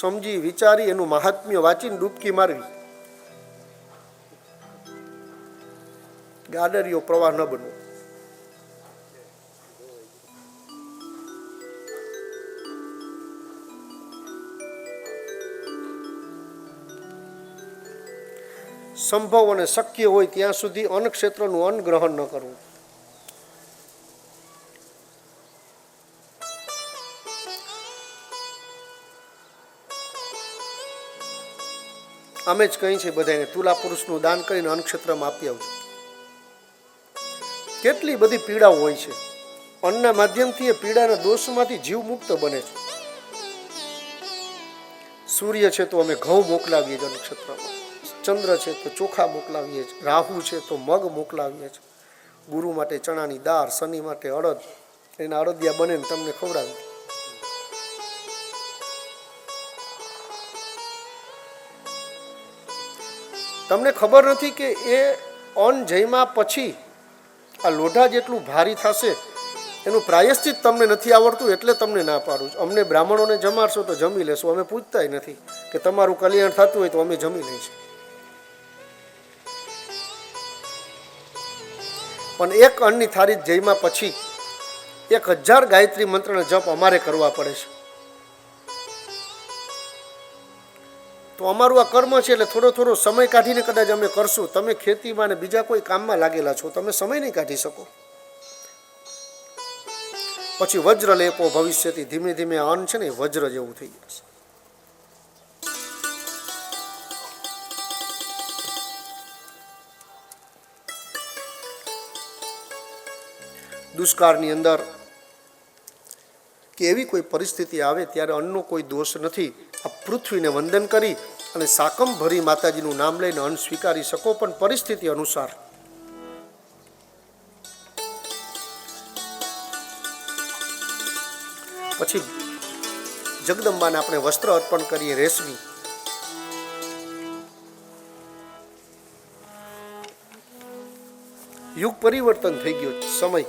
સમજી વિચારી એનું મહાત્મ્ય વાંચીને ડૂબકી મારવી. ગાડરિયો પ્રવાહ ન બનવો. સંભવ અને શક્ય હોય ત્યાં સુધી અન્ન ક્ષેત્રનું અન્ન ગ્રહણ ન કરવું. અમે જ કહી છે બધાને તુલા પુરુષનું દાન કરીને અન્ન ક્ષેત્રમાં આપી આવજો. કેટલી બધી પીડાઓ હોય છે, અન્નના માધ્યમથી એ પીડાના દોષમાંથી જીવ મુક્ત બને છે. સૂર્ય છે તો અમે ઘઉં મોકલાવીએ છીએ અન્ન ક્ષેત્રમાં, ચંદ્ર છે તો ચોખા મોકલાવીએ છીએ, રાહુ છે તો મગ મોકલાવીએ છીએ, ગુરુ માટે ચણાની દાળ, શનિ માટે અડદ, એના અડદિયા બને ને તમને ખવડાવી. તમને ખબર નથી કે એ અન્ન જમ્યા પછી આ લોઢા જેટલું ભારી થશે, એનું પ્રાયશ્ચિત તમને નથી આવડતું એટલે તમને ના પાડું છું. અમને બ્રાહ્મણોને જમાડશો તો જમી લેશો, અમે પૂછતા નથી કે તમારું કલ્યાણ થતું હોય તો અમે જમી લઈશું. પણ એક અન્નની થાળી જમ્યા પછી 1000 ગાયત્રી મંત્રના જપ અમારે કરવા પડે છે. તો અમારું આ કર્મ છે એટલે થોડો થોડો સમય કાઢીને કદાચ અમે કરશું. તમે ખેતીમાં ને બીજા કોઈ કામમાં લાગેલા છો, તમે સમય નહીં કાઢી શકો. પછી વજ્ર લેપો ભવિષ્યથી, ધીમે ધીમે અન્ન છે ને વજ્ર જેવું થઈ જશે. દુષ્કાળની અંદર કે એવી કોઈ પરિસ્થિતિ આવે ત્યારે અન્નનો કોઈ દોષ નથી. આ પૃથ્વીને વંદન કરી અને સાકમ ભરી માતાજીનું નામ લઈને અન્ન સ્વીકારી શકો, પણ પરિસ્થિતિ અનુસાર. પછી જગદંબાને આપણે વસ્ત્ર અર્પણ કરીએ રેશમી. યુગ પરિવર્તન થઈ ગયો, સમય.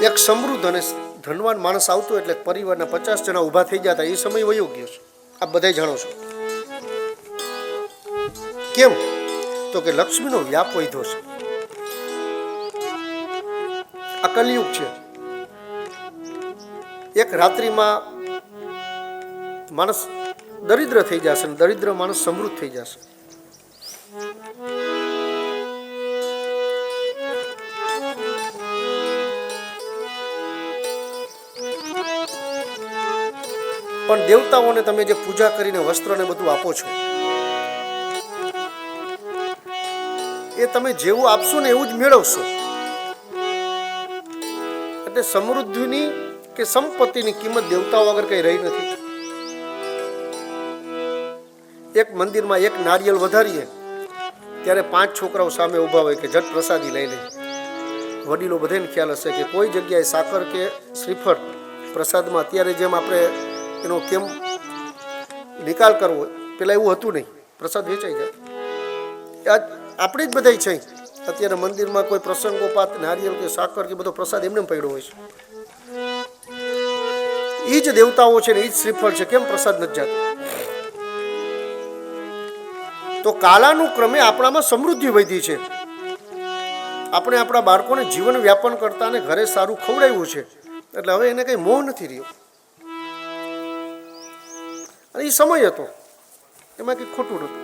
એક સમૃદ્ધ અને ધનવાન માણસ આવતો એટલે પરિવારના 50 જણા ઊભા થઈ જતા. એ સમય વયો ગયો છે, આપ બધા જાણો છો. કેમ? તો કે લક્ષ્મીનો વ્યાપ વધ્યો છે. આ કલિયુગ છે. એક રાત્રિમાં માણસ દરિદ્ર થઈ જશે અને દરિદ્ર માણસ સમૃદ્ધ થઈ જશે. પણ દેવતાઓને તમે જે પૂજા કરીને વસ્ત્ર ને બધું આપો છો, એ તમે જેવું આપશો ને એવું જ મેળવશો. એટલે સમૃદ્ધિની કે સંપત્તિની કિંમત દેવતાઓ વગર કઈ રહી નથી. એક મંદિરમાં એક નારિયેળ વધારીએ ત્યારે 5 છોકરાઓ સામે ઊભા હોય કે જટ પ્રસાદી લઈ લે. વડીલો બધાને ખ્યાલ હશે કે કોઈ જગ્યાએ સાકર કે શ્રીફળ પ્રસાદમાં અત્યારે જેમ આપણે એનો કેમ નિકાલ કરવો, પેલા એવું હતું નહીં, પ્રસાદ વેચાઈ જાય. આપણે જ બધા છે અત્યારે મંદિરમાં કોઈ પ્રસંગોપાત નારિયેળ કે સાકર કે બધો પ્રસાદ એમને પડ્યો હોય છે. એ જ દેવતાઓ છે ને એ જ શ્રીફળ છે, કેમ પ્રસાદ નથી જતો? તો કાલાનું ક્રમે આપણામાં સમૃદ્ધિ વધી છે. આપણે આપણા બાળકોને જીવન વ્યાપન કરતા ને ઘરે સારું ખવડાવ્યું છે એટલે હવે એને કઈ મોહ નથી રહ્યો. અને એ સમય હતો, એમાં કંઈ ખોટું નહોતું.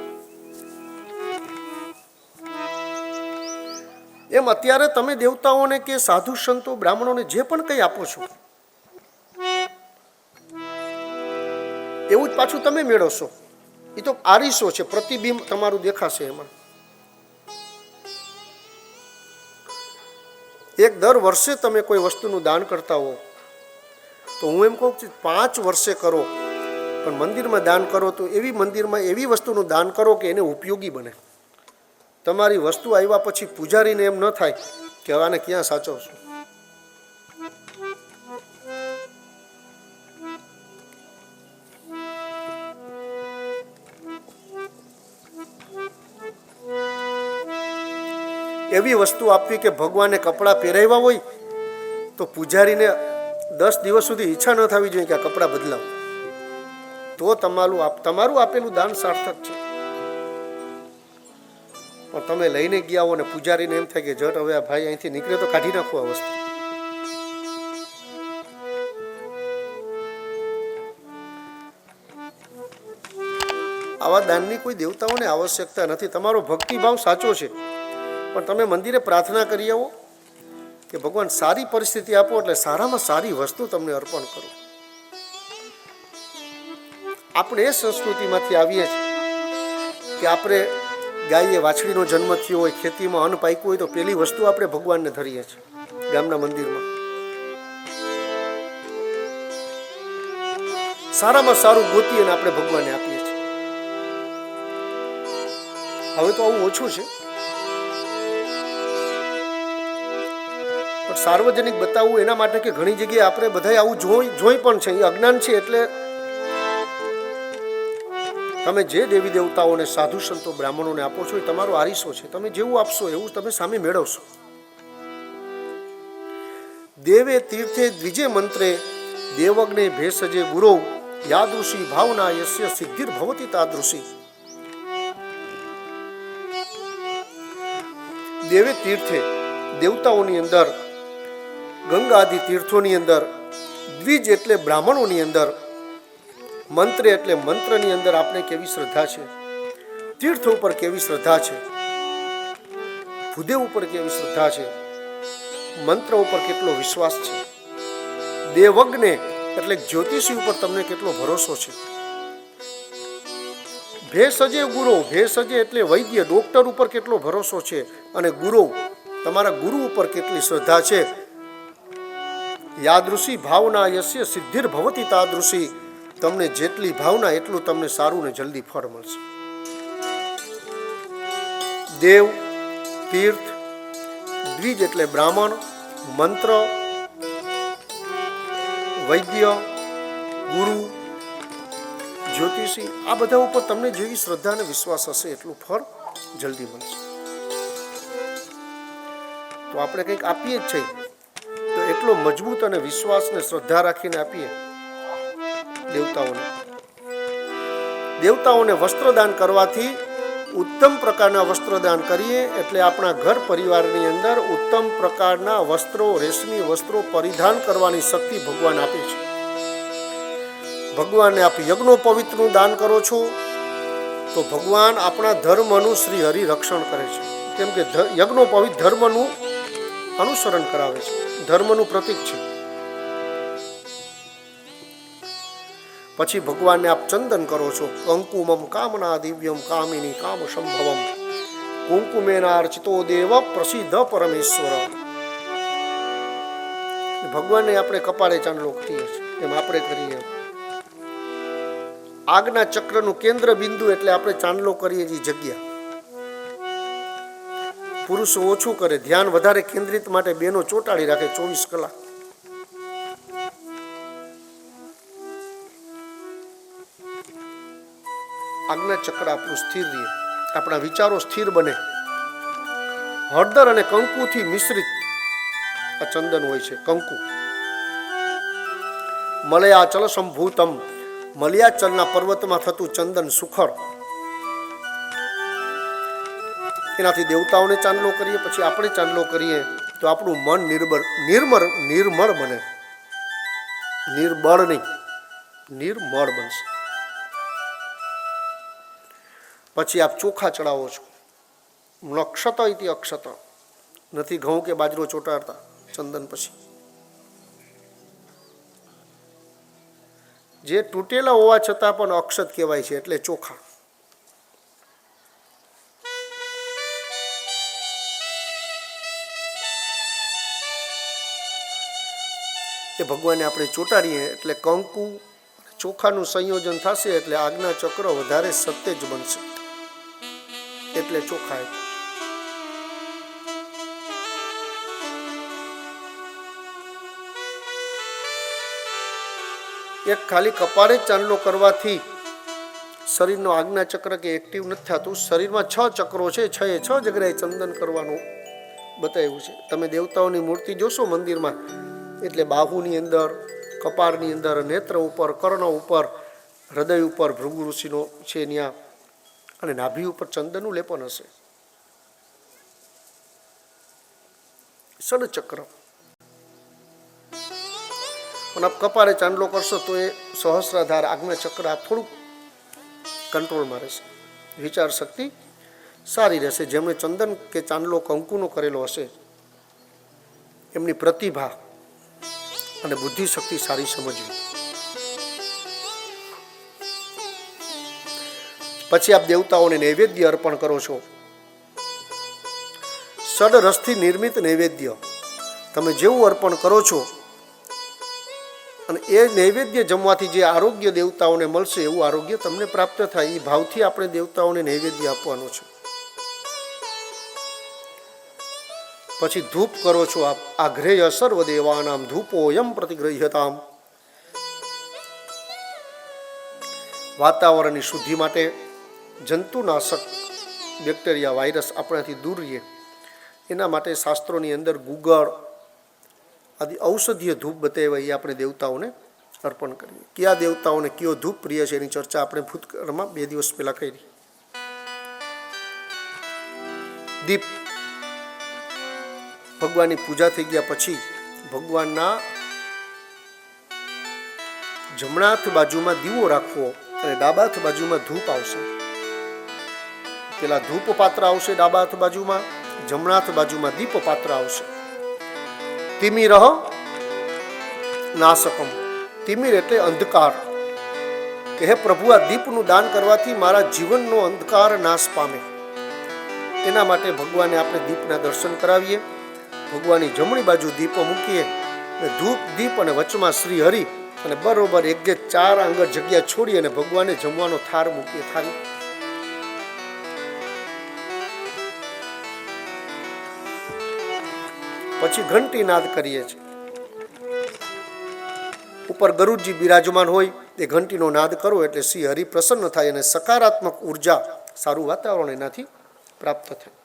એમ અત્યારે તમે દેવતાઓને કે સાધુ સંતો બ્રાહ્મણોને જે પણ કંઈ આપો છો એવું જ પાછું તમે મેળવશો. એ તો આરીસો છે, પ્રતિબિંબ તમારું દેખાશે એમાં. એક દર વર્ષે તમે કોઈ વસ્તુનું દાન કરતા હો તો હું એમ કહું કે 5 વર્ષે કરો, પણ મંદિરમાં દાન કરો તો એવી મંદિરમાં એવી વસ્તુનું દાન કરો કે એને ઉપયોગી બને. તમારી વસ્તુ આવ્યા પછી પૂજારીને એમ ન થાય કે હવે આને ક્યાં સાચવશું. એવી વસ્તુ આપવી કે ભગવાને કપડાં પહેરાવ્યા હોય તો પૂજારીને 10 દિવસ સુધી ઈચ્છા ન થવી જોઈએ કે આ કપડાં બદલાવો, તો તમારું આપેલું દાન સાર્થક છે. પણ તમે લઈને ગયા હો ને પૂજારીને એમ થાય કે જટ હવે આ ભાઈ અહીંથી નીકળે તો કાઢી નાખો આ વસ્તુ. આવા દાનની કોઈ દેવતાઓને આવશ્યકતા નથી. તમારો ભક્તિભાવ સાચો છે, પણ તમે મંદિરે પ્રાર્થના કરી આવો કે ભગવાન સારી પરિસ્થિતિ આપો, એટલે સારામાં સારી વસ્તુ તમને અર્પણ કરો. આપણે એ સંસ્કૃતિમાંથી આવીએ છીએ કે આપણે ગાયે વાછડીનો જન્મ થયો હોય, ખેતીમાં અન્ન પાક્યું હોય તો પેલી વસ્તુ આપણે ભગવાનને ધરીએ છીએ ગામના મંદિરમાં. સારામાં સારું ગોતી અને આપણે ભગવાનને આપીએ છીએ. હવે તો આવું ઓછું છે, પણ સાર્વજનિક બતાવવું એના માટે કે ઘણી જગ્યાએ આપણે બધા આવું જોઈ પણ છે. એ અજ્ઞાન છે. એટલે તમે જે દેવી દેવતાઓને સાધુ સંતો બ્રાહ્મણોને આપો છો એ તમારો આરીસો છે. તમે જેવું આપશો એવું તમે સામે મેળવશો. દેવે તીર્થે દ્વિજે મંત્રે દેવગ્ને ભેષજે ગુરો યાદૃશી ભાવના યસ્ય સિદ્ધિર ભવતી તાદૃશી. દેવે તીર્થે દેવતાઓની અંદર, ગંગા આદિ તીર્થોની અંદર, દ્વિજ એટલે બ્રાહ્મણોની અંદર, મંત્ર એટલે મંત્રની અંદર આપણે કેવી શ્રદ્ધા છે, તીર્થ ઉપર કેવી શ્રદ્ધા છે, ભૂદેવ ઉપર કેવી શ્રદ્ધા છે, મંત્ર ઉપર કેટલો વિશ્વાસ છે, દેવજ્ઞ એટલે જ્યોતિષી ઉપર તમને કેટલો ભરોસો છે, ભેષજે ગુરુ, ભેષજે એટલે વૈદ્ય ડોક્ટર ઉપર કેટલો ભરોસો છે, અને ગુરુ તમારા ગુરુ ઉપર કેટલી શ્રદ્ધા છે. યાદૃશી ભાવના યસ્ય સિદ્ધિર ભવતી તાદૃશી. તમને જેટલી ભાવના એટલું તમને સારું ને જલ્દી ફળ મળશે. દેવ, તીર્થ, દ્વિજ એટલે બ્રાહ્મણ, મંત્ર, વૈદ્ય, ગુરુ, જ્યોતિષી, આ બધા ઉપર તમને જેવી શ્રદ્ધા અને વિશ્વાસ હશે એટલું ફળ જલ્દી મળશે. તો આપણે કંઈક આપીએ જ છીએ તો એટલો મજબૂત અને વિશ્વાસ ને શ્રદ્ધા રાખીને આપીએ. દેવતાઓને વસ્ત્રદાન કરવાથી ઉત્તમ પ્રકારના વસ્ત્રદાન કરીએ એટલે આપણા ઘર પરિવારની અંદર ઉત્તમ પ્રકારના વસ્ત્રો, રેશમી વસ્ત્રો પરિધાન કરવાની શક્તિ ભગવાન આપે છે. ભગવાનને આપ યજ્ઞોપવિતનું દાન કરો છો તો ભગવાન આપણા ધર્મનું શ્રી હરિ રક્ષણ કરે છે. કેમ કે યજ્ઞોપવિત ધર્મનું અનુસરણ કરાવે છે, ધર્મનું પ્રતીક છે. પછી ભગવાનને આપ ચંદન કરો છો. કંકુમમ કામના દિવ્યમ કામિની કામ સંભવમ કુંકુમેના અર્ચિતો દેવ પ્રસિદ્ધ પરમેશ્વર. ભગવાનને આપણે કપાળે ચાંદલો કરીએ છીએ એમ આપણે કરીએ. આગના ચક્રનું કેન્દ્ર બિંદુ એટલે આપણે ચાંદલો કરીએ એ જગ્યા. પુરુષો ઓછું કરે, ધ્યાન વધારે કેન્દ્રિત માટે બેનો ચોંટાડી રાખે 24 કલાક. આજ્ઞા ચક્ર આપણું સ્થિર રહે, આપણા વિચારો સ્થિર બને. હળદર અને કંકુથી મિશ્રિત આ ચંદન હોય છે. કંકુ મલયાચલ સંભૂતમ, મલયાચલના પર્વતમાં થતું ચંદન સુખર. એનાથી દેવતાઓને ચાંદલો કરીએ, પછી આપણે ચાંદલો કરીએ તો આપણું મન નિર્મળ બને. નિર્બળ નહીં, નિર્મળ બનશે. પછી આપ ચોખા ચડાવો છો. નક્ષત ઇતિ અક્ષત, નથી ઘઉં કે બાજરો ચોટાડતા ચંદન પછી. જે તૂટેલા હોવા છતાં પણ અક્ષત કહેવાય છે, એટલે ચોખા. એ ભગવાનને આપણે ચોટાડીએ એટલે કંકુ ચોખાનું સંયોજન થશે, એટલે આજ્ઞા ચક્ર વધારે સત્ય જ બનશે, એટલે ચોખા. એક ખાલી કપાળે ચાંદલો કરવાથી શરીરનો આજ્ઞા ચક્ર કે એક્ટિવ નથી થતું. શરીરમાં 6 ચક્રો છે, 6 જગ્યાએ ચંદન કરવાનું બતાવ્યું છે. તમે દેવતાઓની મૂર્તિ જોશો મંદિરમાં, એટલે બાહુની અંદર, કપાળની અંદર, નેત્ર ઉપર, કર્ણ ઉપર, હૃદય ઉપર ભૃગુ ઋષિનો છે ત્યાં, અને નાભી ઉપર ચંદનનું લેપન હશે. ષડચક્ર. પણ આપ કપાળે ચાંદલો કરશો તો એ સહસ્રાધાર આજ્ઞા ચક્ર આ થોડુંક કંટ્રોલમાં રહેશે. વિચાર શક્તિ સારી રહેશે. જેમણે ચંદન કે ચાંદલો કંકુનો કરેલો હશે એમની પ્રતિભા અને બુદ્ધિ શક્તિ સારી સમજવી. પછી આપ દેવતાઓને નૈવેદ્ય અર્પણ કરો છો. ષડરસથી નિર્મિત નૈવેદ્ય તમે જેવું અર્પણ કરો છો, અને એ નૈવેદ્ય જમવાથી જે આરોગ્ય દેવતાઓને મળશે એવું આરોગ્ય તમને પ્રાપ્ત થાય. એ ભાવથી આપણે દેવતાઓને નૈવેદ્ય આપવાનો છે. પછી ધૂપ કરો છો આપ. આઘ્રેય સર્વ દેવાનામ ધૂપોયમ પ્રતિગૃહ્યતામ. વાતાવરણની શુદ્ધિ માટે, જંતુનાશક બેક્ટેરિયા વાયરસ આપણાથી દૂર રહીએ એના માટે શાસ્ત્રોની અંદર ગુગળ આદિ ઔષધીય ધૂપ બતાવ્યા, એ આપણે દેવતાઓને અર્પણ કરીએ. કયા દેવતાઓને કયો ધૂપ પ્રિય છે એની ચર્ચા આપણે ભૂતકાળમાં 2 દિવસ પહેલા કરી. દીપ. ભગવાનની પૂજા થઈ ગયા પછી ભગવાનના જમણા હાથ બાજુમાં દીવો રાખવો અને ડાબા હાથ બાજુમાં ધૂપ આવશે. પેલા ધૂપ પાત્ર આવશે ડાબા હાથ બાજુમાં, જમણા હાથ બાજુમાં દીપ પાત્ર આવશે. તિમિર નાશકમ. તિમિર એટલે અંધકાર. કે હે પ્રભુ, આ દીપનું દાન કરવાથી મારા જીવનનો અંધકાર નાશ પામે. એના માટે ભગવાનને આપણે દીપના દર્શન કરાવીએ. ભગવાનની જમણી બાજુ દીપો મૂકીએ, ધૂપ દીપ અને વચમાં શ્રી હરિ, અને બરોબર 1-4 આંગળ જગ્યા છોડી અને ભગવાનને જમવાનો થાળ મૂકીએ. થાળી પછી ઘંટી નાદ કરીએ છીએ. ઉપર ગરુડજી બિરાજમાન હોય એ ઘંટીનો નાદ કરો એટલે શ્રી હરિ પ્રસન્ન થાય અને સકારાત્મક ઉર્જા, સારું વાતાવરણ એનાથી પ્રાપ્ત થાય.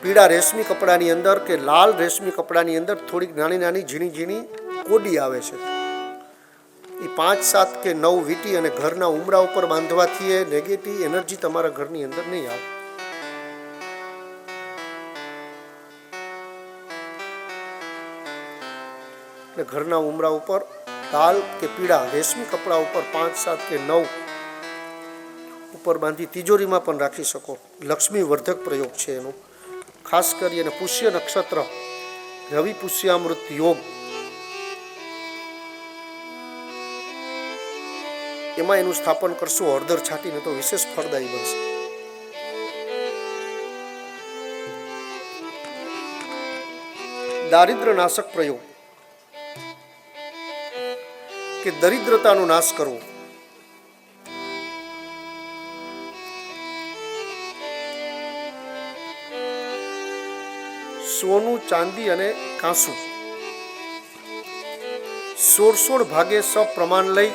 પીળા રેશમી કપડાની અંદર કે લાલ રેશમી કપડાની અંદર થોડીક નાની નાની ઝીણી ઝીણી કોડી આવે છે. એ 5-7 કે 9 વીંટી અને ઘરના ઉમરા ઉપર બાંધવાથી એ નેગેટિવ એનર્જી તમારા ઘરની અંદર નહીં આવે. એટલે ઘરના ઉમરા ઉપર લાલ કે પીળા રેશમી કપડા ઉપર 5-7 કે 9 ઉપર બાંધી તિજોરીમાં પણ રાખી શકો. લક્ષ્મી વર્ધક પ્રયોગ છે એનો. ખાસ કરીને પુષ્ય નક્ષત્ર, રવિ પુષ્યામૃત યોગ, એમાં એનું સ્થાપન કરશો હળદર છાંટીને તો વિશેષ ફળદાયી બનશે. દારિદ્ર્ય નાશક પ્રયોગ કે દરિદ્રતાનો નાશ કરવો. સોનું, ચાંદી અને કાંસુ 16 ભાગે સપ્રમાણ લઈ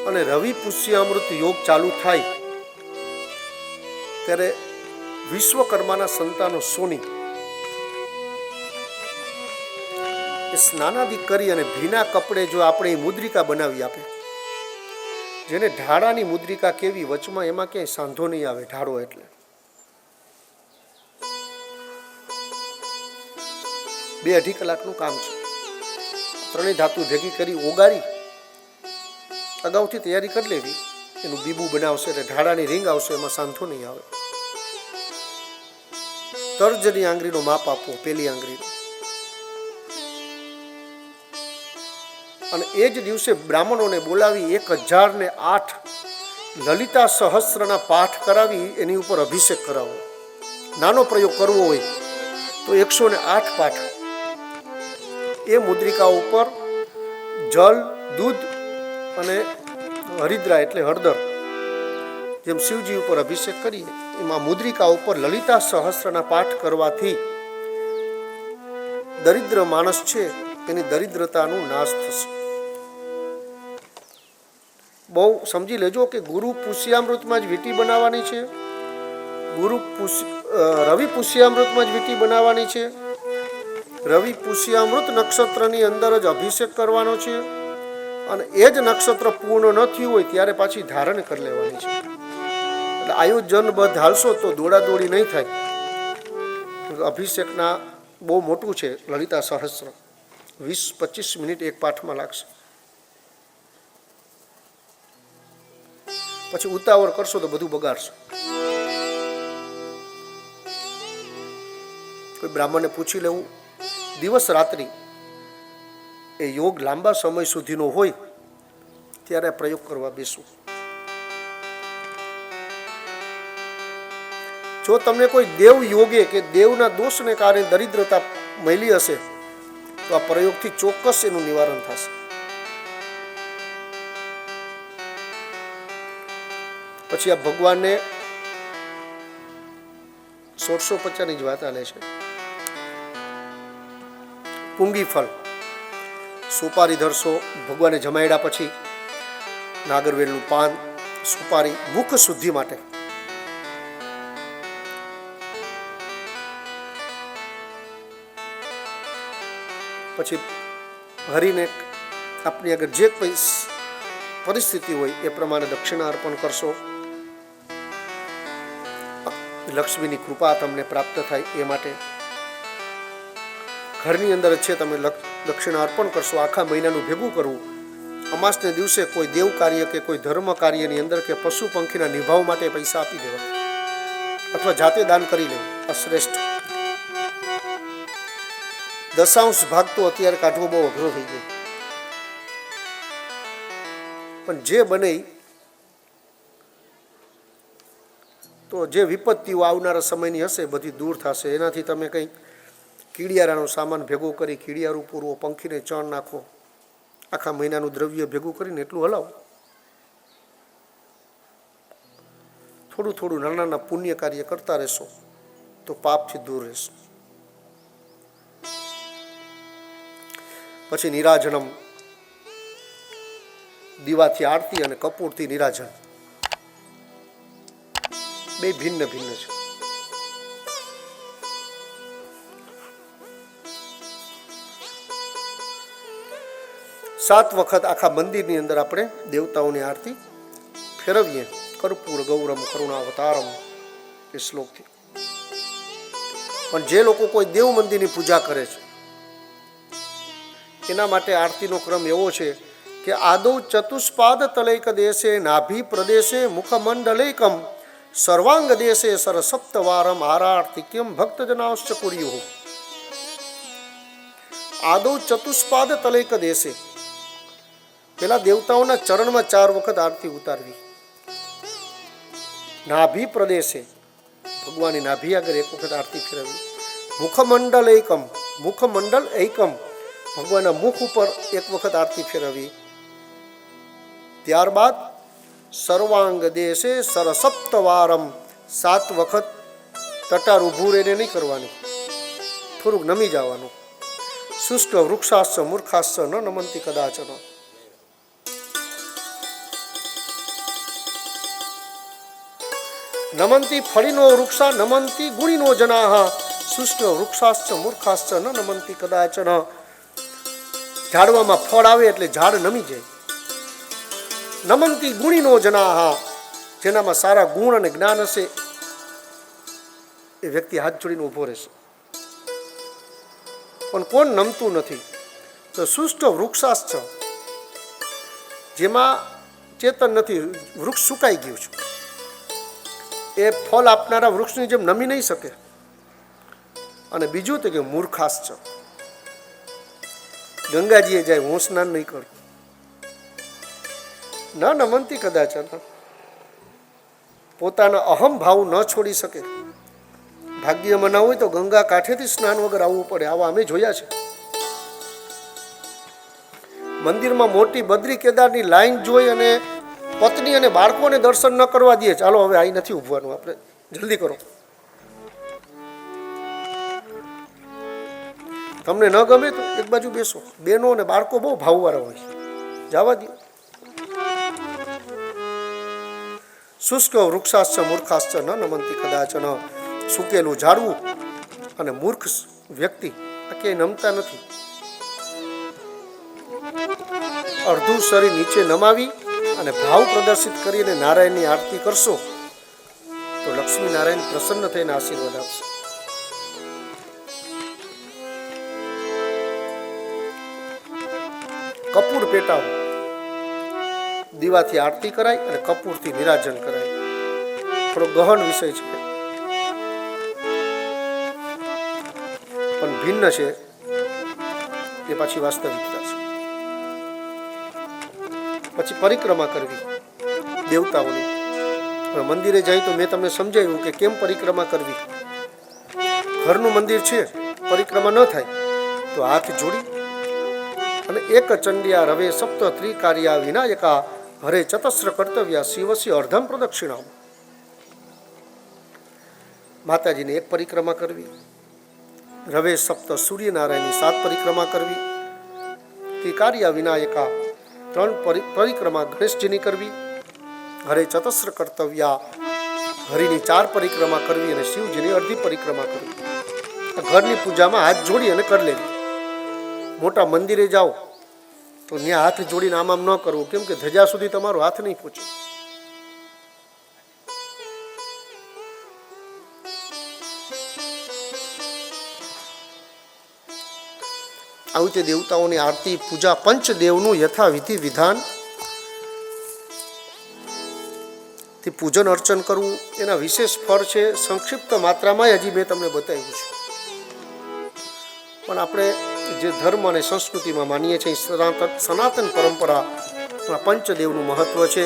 અને રવિ પુષ્યામૃત યોગ ચાલુ થાય ત્યારે વિશ્વકર્માના સંતાનો સોની એ સ્નાનાદિ કરી અને ભીના કપડે જો આપણે મુદ્રિકા બનાવી આપે, જેને ઢાળાની મુદ્રિકા કેવી, વચમાં એમાં ક્યાંય સાંધો નહીં આવે. ઢાળો એટલે 2-2.5 કલાકનું કામ છે. ત્રણેય ધાતુ ભેગી કરી ઓગાળી અગાઉથી તૈયારી કરી લેવી. એનું બીબું બનાવશે એટલે ઢાળાની રીંગ આવશે, એમાં સાંધો નહીં આવે. તર્જની આંગળીનો માપ આપવો, પેલી આંગળીનો. અને એ જ દિવસે બ્રાહ્મણોને બોલાવી 1008 લલિતા સહસ્રના પાઠ કરાવી એની ઉપર અભિષેક કરાવો. નાનો પ્રયોગ કરવો હોય તો 108 પાઠ એ મુદ્રિકા ઉપર જલ, દૂધ અને હરિદ્રા એટલે હળદર, જેમ શિવજી ઉપર અભિષેક કરીએ એમાં મુદ્રિકા ઉપર લલિતા સહસ્રના પાઠ કરવાથી દરિદ્ર માણસ છે એની દરિદ્રતાનો નાશ થશે. બહુ સમજી લેજો કે ગુરુ પુષ્યામૃતમાં જ વીંટી બનાવવાની છે, રવિ પુષ્યામૃતમાં જ વીંટી બનાવવાની છે. રવિ પુષ્યામૃત નક્ષત્રની અંદર જ અભિષેક કરવાનો છે અને એ જ નક્ષત્ર પૂર્ણ ન થયું હોય ત્યારે પાછી ધારણ કરી લેવાની છે. એટલે આયોજનબદ્ધ હાલશો તો દોડાદોડી નહીં થાય. અભિષેકના બહુ મોટું છે લલિતા સહસ્ર, 20-25 મિનિટ એક પાઠમાં લાગશે. પછી ઉતાવળ કરશો તો બધું બગાડશો. કોઈ બ્રાહ્મણને પૂછી લેવું, દિવસ રાત્રિ એ યોગ લાંબા સમય સુધીનો હોય ત્યારે પ્રયોગ કરવા બેસવું. જો તમને કોઈ દેવ યોગે કે દેવના દોષને કારણે દરિદ્રતા મળી હશે તો આ પ્રયોગથી ચોક્કસ એનું નિવારણ થશે. પછી આ ભગવાનને 1650 જ વાત આલે છે. પુંગી ફળ, સુપારી ધરશો. ભગવાને જમાડ્યા પછી નાગરવેલનું પાન, સુપારી મુખ શુદ્ધિ માટે. પછી હરિને આપની આગળ જે કોઈ પરિસ્થિતિ હોય એ પ્રમાણે દક્ષિણા અર્પણ કરશો. લક્ષ્મીની કૃપા તમને પ્રાપ્ત થાય એ માટે ઘરની અંદર છે તમે દક્ષિણા અર્પણ કરશો. આખા મહિનાનું ભેગું કરવું. અમાસને દિવસે કોઈ દેવ કાર્ય કે કોઈ ધર્મ કાર્યની અંદર કે પશુ પંખીના નિભાવ માટે પૈસા આપી દેવા અથવા જાતે દાન કરી લેવું અશ્રેષ્ઠ. દશાંશ ભાગ તો અત્યારે કાઢવો બહુ અઘરો થઈ ગયો, પણ જે બને તો જે વિપત્તિઓ આવનારા સમયની હશે બધી દૂર થશે. એનાથી તમે કંઈક કીડિયારાનો સામાન ભેગો કરી કીડિયારું પૂરવો, પંખીને ચણ નાખો, આખા મહિનાનું દ્રવ્ય ભેગું કરીને એટલું હલાવો. થોડું થોડું નાના નાના પુણ્ય કાર્ય કરતા રહેશો તો પાપથી દૂર રહેશો. પછી નિરાજનમ, દીવાથી આરતી અને કપૂરથી નિરાજન બે ભિન્ન ભિન્ન છે. સાત વખત આખા મંદિરની અંદર આપણે દેવતાઓની આરતી ફેરવીએ. કર્પૂર ગૌરમ કરુણાવતારમ એ શ્લોકથી. પણ જે લોકો કોઈ દેવ મંદિરની પૂજા કરે છે એના માટે આરતીનો ક્રમ એવો છે કે આદૌ ચતુષ્પાદ તલૈક દેશે નાભી પ્રદેશે મુખમંડલૈકમ સર્વાંગ દેશે સરસપ્તવારમ આરાર્તિક્યમ ભક્તજનાશ્ચ કુર્યુઃ. આદૌ ચતુષ્પાદ તલૈક દેશે, પેલા દેવતાઓના ચરણમાં 4 વખત આરતી ઉતારવી. નાભી પ્રદેશે, ભગવાનની નાભી આગળ 1 વખત આરતી ફેરવવી. મુખમંડલ એકમ, મુખમંડલ એકમ, ભગવાનના મુખ ઉપર એક વખત આરતી ફેરવવી. ત્યારબાદ સર્વાંગ દેશે સરસપ્તવારમ, 7 વખત તટાર ઊભું રહીને નહીં કરવાની, થોડુંક નમી જવાનું. શુષ્ક વૃક્ષાશ્ચ મૂર્ખાશ્ચ ન નમંતી કદાચન. નમંતી ફળીનો વૃક્ષા નમંતી ગુણીનો જનાહ, શુષ્ક વૃક્ષાશ્ચ મૂર્ખાશ્ચ ન નમંતી કદાચન. ઝાડવામાં ફળ આવે એટલે ઝાડ નમી જાય. નમંતી ગુણીનો જનાહ, જેનામાં સારા ગુણ અને જ્ઞાન હશે એ વ્યક્તિ હાથ જોડીને ઊભો રહેશે. પણ કોણ નમતું નથી? તો શુષ્ક વૃક્ષાશ્ચ, જેમાં ચેતન નથી, વૃક્ષ સુકાઈ ગયું છે, એ ફળ આપનારા વૃક્ષની જેમ નમી નહીં શકે. અને બીજું તો કે મૂર્ખાશ્ચ, ગંગાજીએ જાય હું સ્નાન નહીં કરું, ન નમંતી કદાચન. પોતાના અહમ ભાવ ન છોડી શકે. ભાગ્યમાં ના હોય તો ગંગા કાંઠેથી સ્નાન વગર આવવું પડે, આવા અમે જોયા છે. મંદિરમાં મોટી બદ્રી કેદારની લાઈન જોઈ અને પત્ની અને બાળકોને દર્શન ન કરવા દે, ચાલો હવે અહીં નથી ઊભવાનું, આપણે જલ્દી કરો. તમને ન ગમે તો એક બાજુ બેસો. બેનો અને બાળકો બહુ ભાવવાળા હોય, જવા દો. શુષ્ક વૃક્ષાશ્ચ મૂર્ખાશ્ચ ન નમંતી કદાચન. સૂકેલું ઝાડવું અને મૂર્ખ વ્યક્તિ આ ક્યાંય નમતા નથી. અડધું શરીર નીચે નમાવી અને ભાવ પ્રદર્શિત કરીને નારાયણની આરતી કરશો તો લક્ષ્મી નારાયણ પ્રસન્ન થઈને આશીર્વાદ આપશે. કપૂર પેટાવો, દીવાથી આરતી કરાય અને કપૂરથી નિરાજન કરાય. થોડો ગહન વિષય છે પણ ભિન્ન છે, એ પાછી વાસ્તવિકતા છે. પછી પરિક્રમા કરવી દેવતાઓની. મંદિરે જાય તો મેં તમને સમજાવ્યું કે કેમ પરિક્રમા કરવી. ઘરનું મંદિર છે, પરિક્રમા ન થાય તો હાથ જોડી અને એક ચંડિયા રવે સપ્ત ત્રિકાર્યા વિનાયકા હરે ચતસ્ર કર્તવ્યા શિવસી અર્ધમ પ્રદક્ષિણા. માતાજીને એક પરિક્રમા કરવી, રવે સપ્ત સૂર્યનારાયણની 7 પરિક્રમા કરવી, ત્રિકાર્યા વિનાયકા 3 પરિક્રમા ગણેશજીની કરવી, હરે ચતસ્ર કર્તવ્યા હરિની 4 પરિક્રમા કરવી અને શિવજીની અડધી પરિક્રમા કરવી. ઘરની પૂજામાં હાથ જોડી અને કરી લેવી. મોટા મંદિરે જાઓ તો ત્યાં હાથ જોડીને આમ ન કરવું, કેમ કે ધજા સુધી તમારો હાથ નહીં પહોંચે. આવી રીતે દેવતાઓની આરતી પૂજા પંચદેવનું યથાવિધિ વિધાન થી પૂજન અર્ચન કરવું એના વિશેષ ફળ છે. સંક્ષિપ્ત માત્રામાં હજી મેં તમને બતાવ્યું છે, પણ આપણે જે ધર્મ અને સંસ્કૃતિમાં માનીએ છીએ સનાતન પરંપરા પંચદેવનું મહત્વ છે.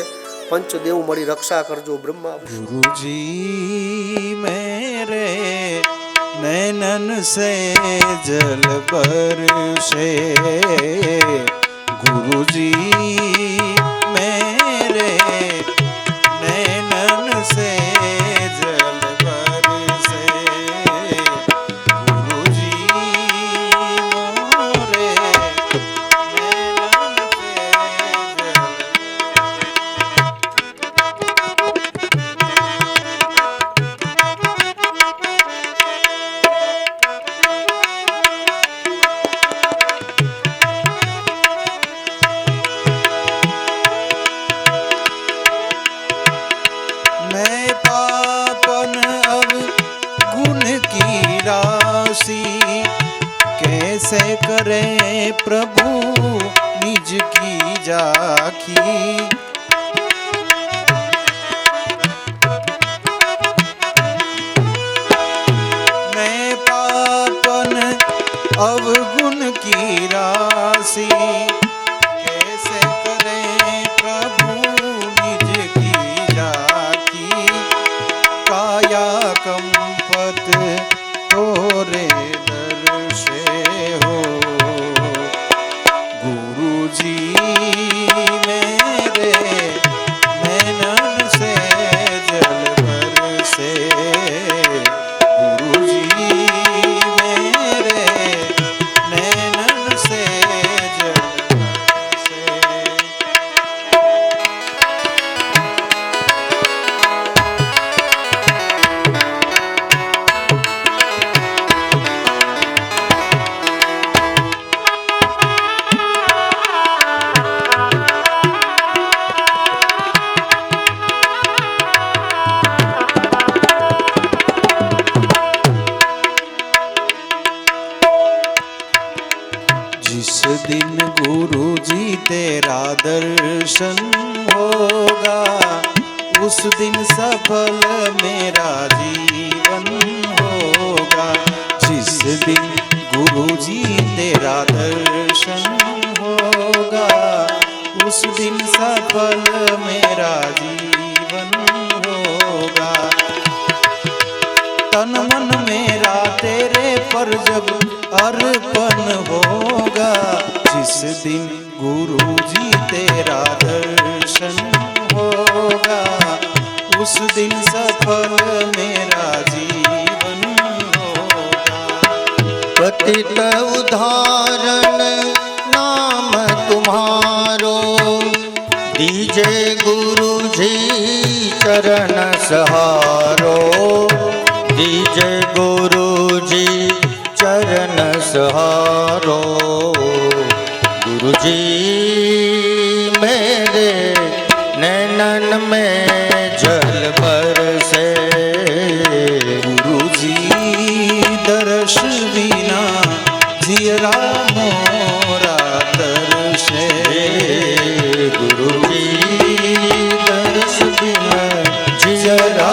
પંચદેવ મળી રક્ષા કરજો બ્રહ્મા. ગુરુજી મેરે नैनन से जल बरसे, गुरुजी मेरे नैनन से जल बरसे, गुरुजी मोरे नैनन से जल. कैसे करे प्रभु निज की जाखी, मैं पापन अवगुण की राशि, कैसे करे प्रभु निज की जाखी, काया कंपत तोरे दर्शे हो गुरुजी मेरे नैनन से जल बरसे गुरुजी मेरे नैनन से जल बरसे। जिस दिन गुरु जी तेरा दर्शन होगा उस दिन सफल मेरा जीवन होगा। जिस दिन गुरु जी तेरा दर्शन होगा उस दिन सफल मेरा जीवन होगा। तन मन मेरा तेरे पर जब अर्पण होगा जिस दिन गुरु जी तेरा दर्शन होगा उस दिन सफल मेरा जीवन होगा। पतित उदाहरण नाम तुम्हारो दीजे गुरु जी चरण सहारो दीजे गुरु जी चरण सहारो गुरु जी मेरे नैनन में जल बरसे गुरु जी दर्श बिना जियरा मोरा दर्शे गुरु जी दर्श बिना जियरा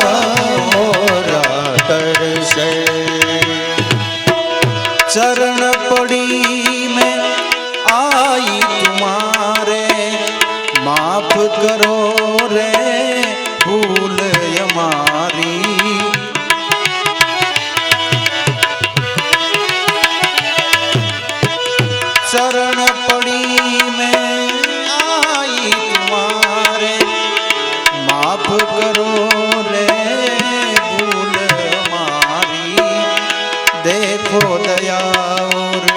मोरा तरसे। चरण पड़ी में आई तुम्हारे माफ करो रे भूल हमारी। शरण पड़ी में आई तुम्हारे माफ करो रे भूल हमारी। देखो दया और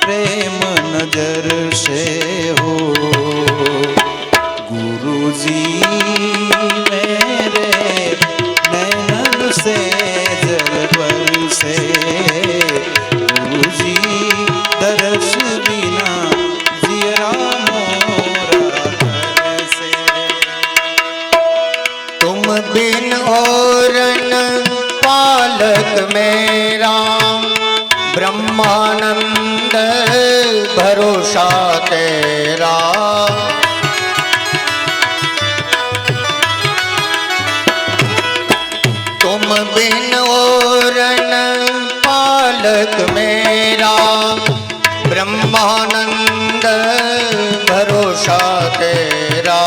प्रेम नजर से हो गुरु जी मेरे नैनन से जल बरसे गुरु जी दर्श बिना जियरा मोरा तरसे। तुम बिन औरन पालक मेरा ब्रह्मानंद भरोसा तेरा। तुम बिन औरन पालक मेरा ब्रह्मानंद भरोसा तेरा।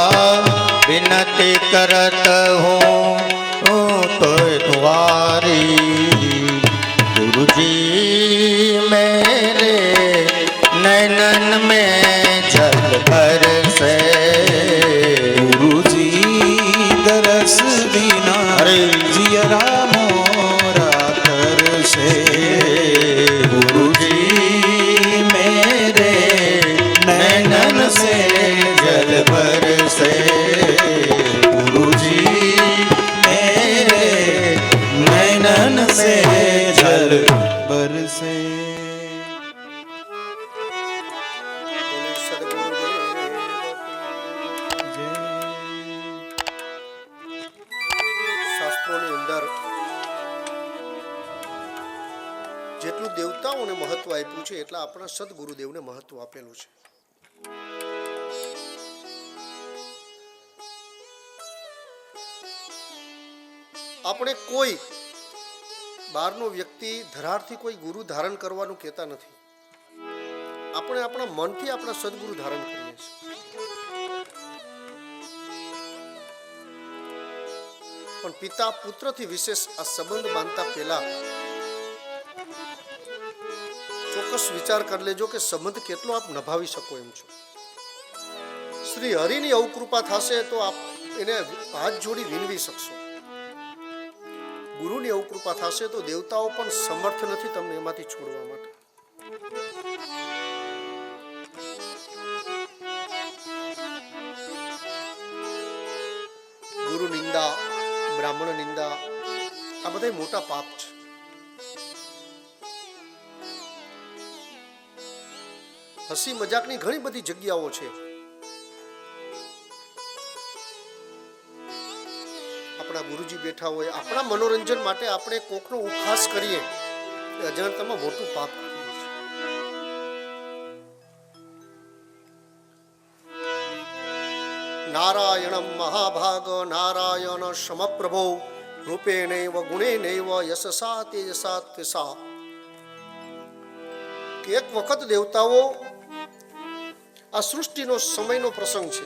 विनती करत हूँ तो तुम्हारी गुरु जी मेरे नैनन में जल बरसे गुरु जी दरस बिना जियरा मोरा तरसे गुरु जी मेरे नैनन से जल बरसे गुरु जी मेरे नैनन से जल बरसे। બોલે સદગુરુદેવ કી શાસ્ત્રોની અંદર જેટલું દેવતાઓને મહત્વ આપ્યું છે એટલા આપણા સદગુરુદેવને મહત્વ આપેલું છે. આપણે કોઈ બહારનો વ્યક્તિ ધરારથી કોઈ ગુરુ ધારણ કરવાનું કહેતા નથી. આપણે આપણા મનથી આપણા સદગુરુ ધારણ કરીએ છીએ. પણ પિતા પુત્રથી વિશેષ આ સંબંધ બાંધતા પહેલા ચોક્કસ વિચાર કરી લેજો કે સંબંધ કેટલો આપ નિભાવી શકો એમ છો. શ્રી હરિની અવકૃપા થશે તો આપ એને હાથ જોડી વિનવી શકશો. ગુરુની અવકૃપા થશે તો દેવતાઓ પણ સમર્થ નથી તમને એમાંથી છોડવા માટે. ગુરુ નિંદા, બ્રાહ્મણ નિંદા આ બધા મોટા પાપ છે. હસી મજાકની ઘણી બધી જગ્યાઓ છે. આપણા ગુરુજી બેઠા હોય, આપણા મનોરંજન માટે આપણે કોકનો ઉપહાસ કરીએ એ અજાણતામાં મોટું પાપ કરીએ છીએ. નારાયણમ મહાભાગ નારાયણ સમપ્રભો રૂપેણૈવ ગુણેનૈવ યશસા તેજસા ત્વસા. કે એક વખત દેવતાઓ, આ સૃષ્ટિનો સમયનો પ્રસંગ છે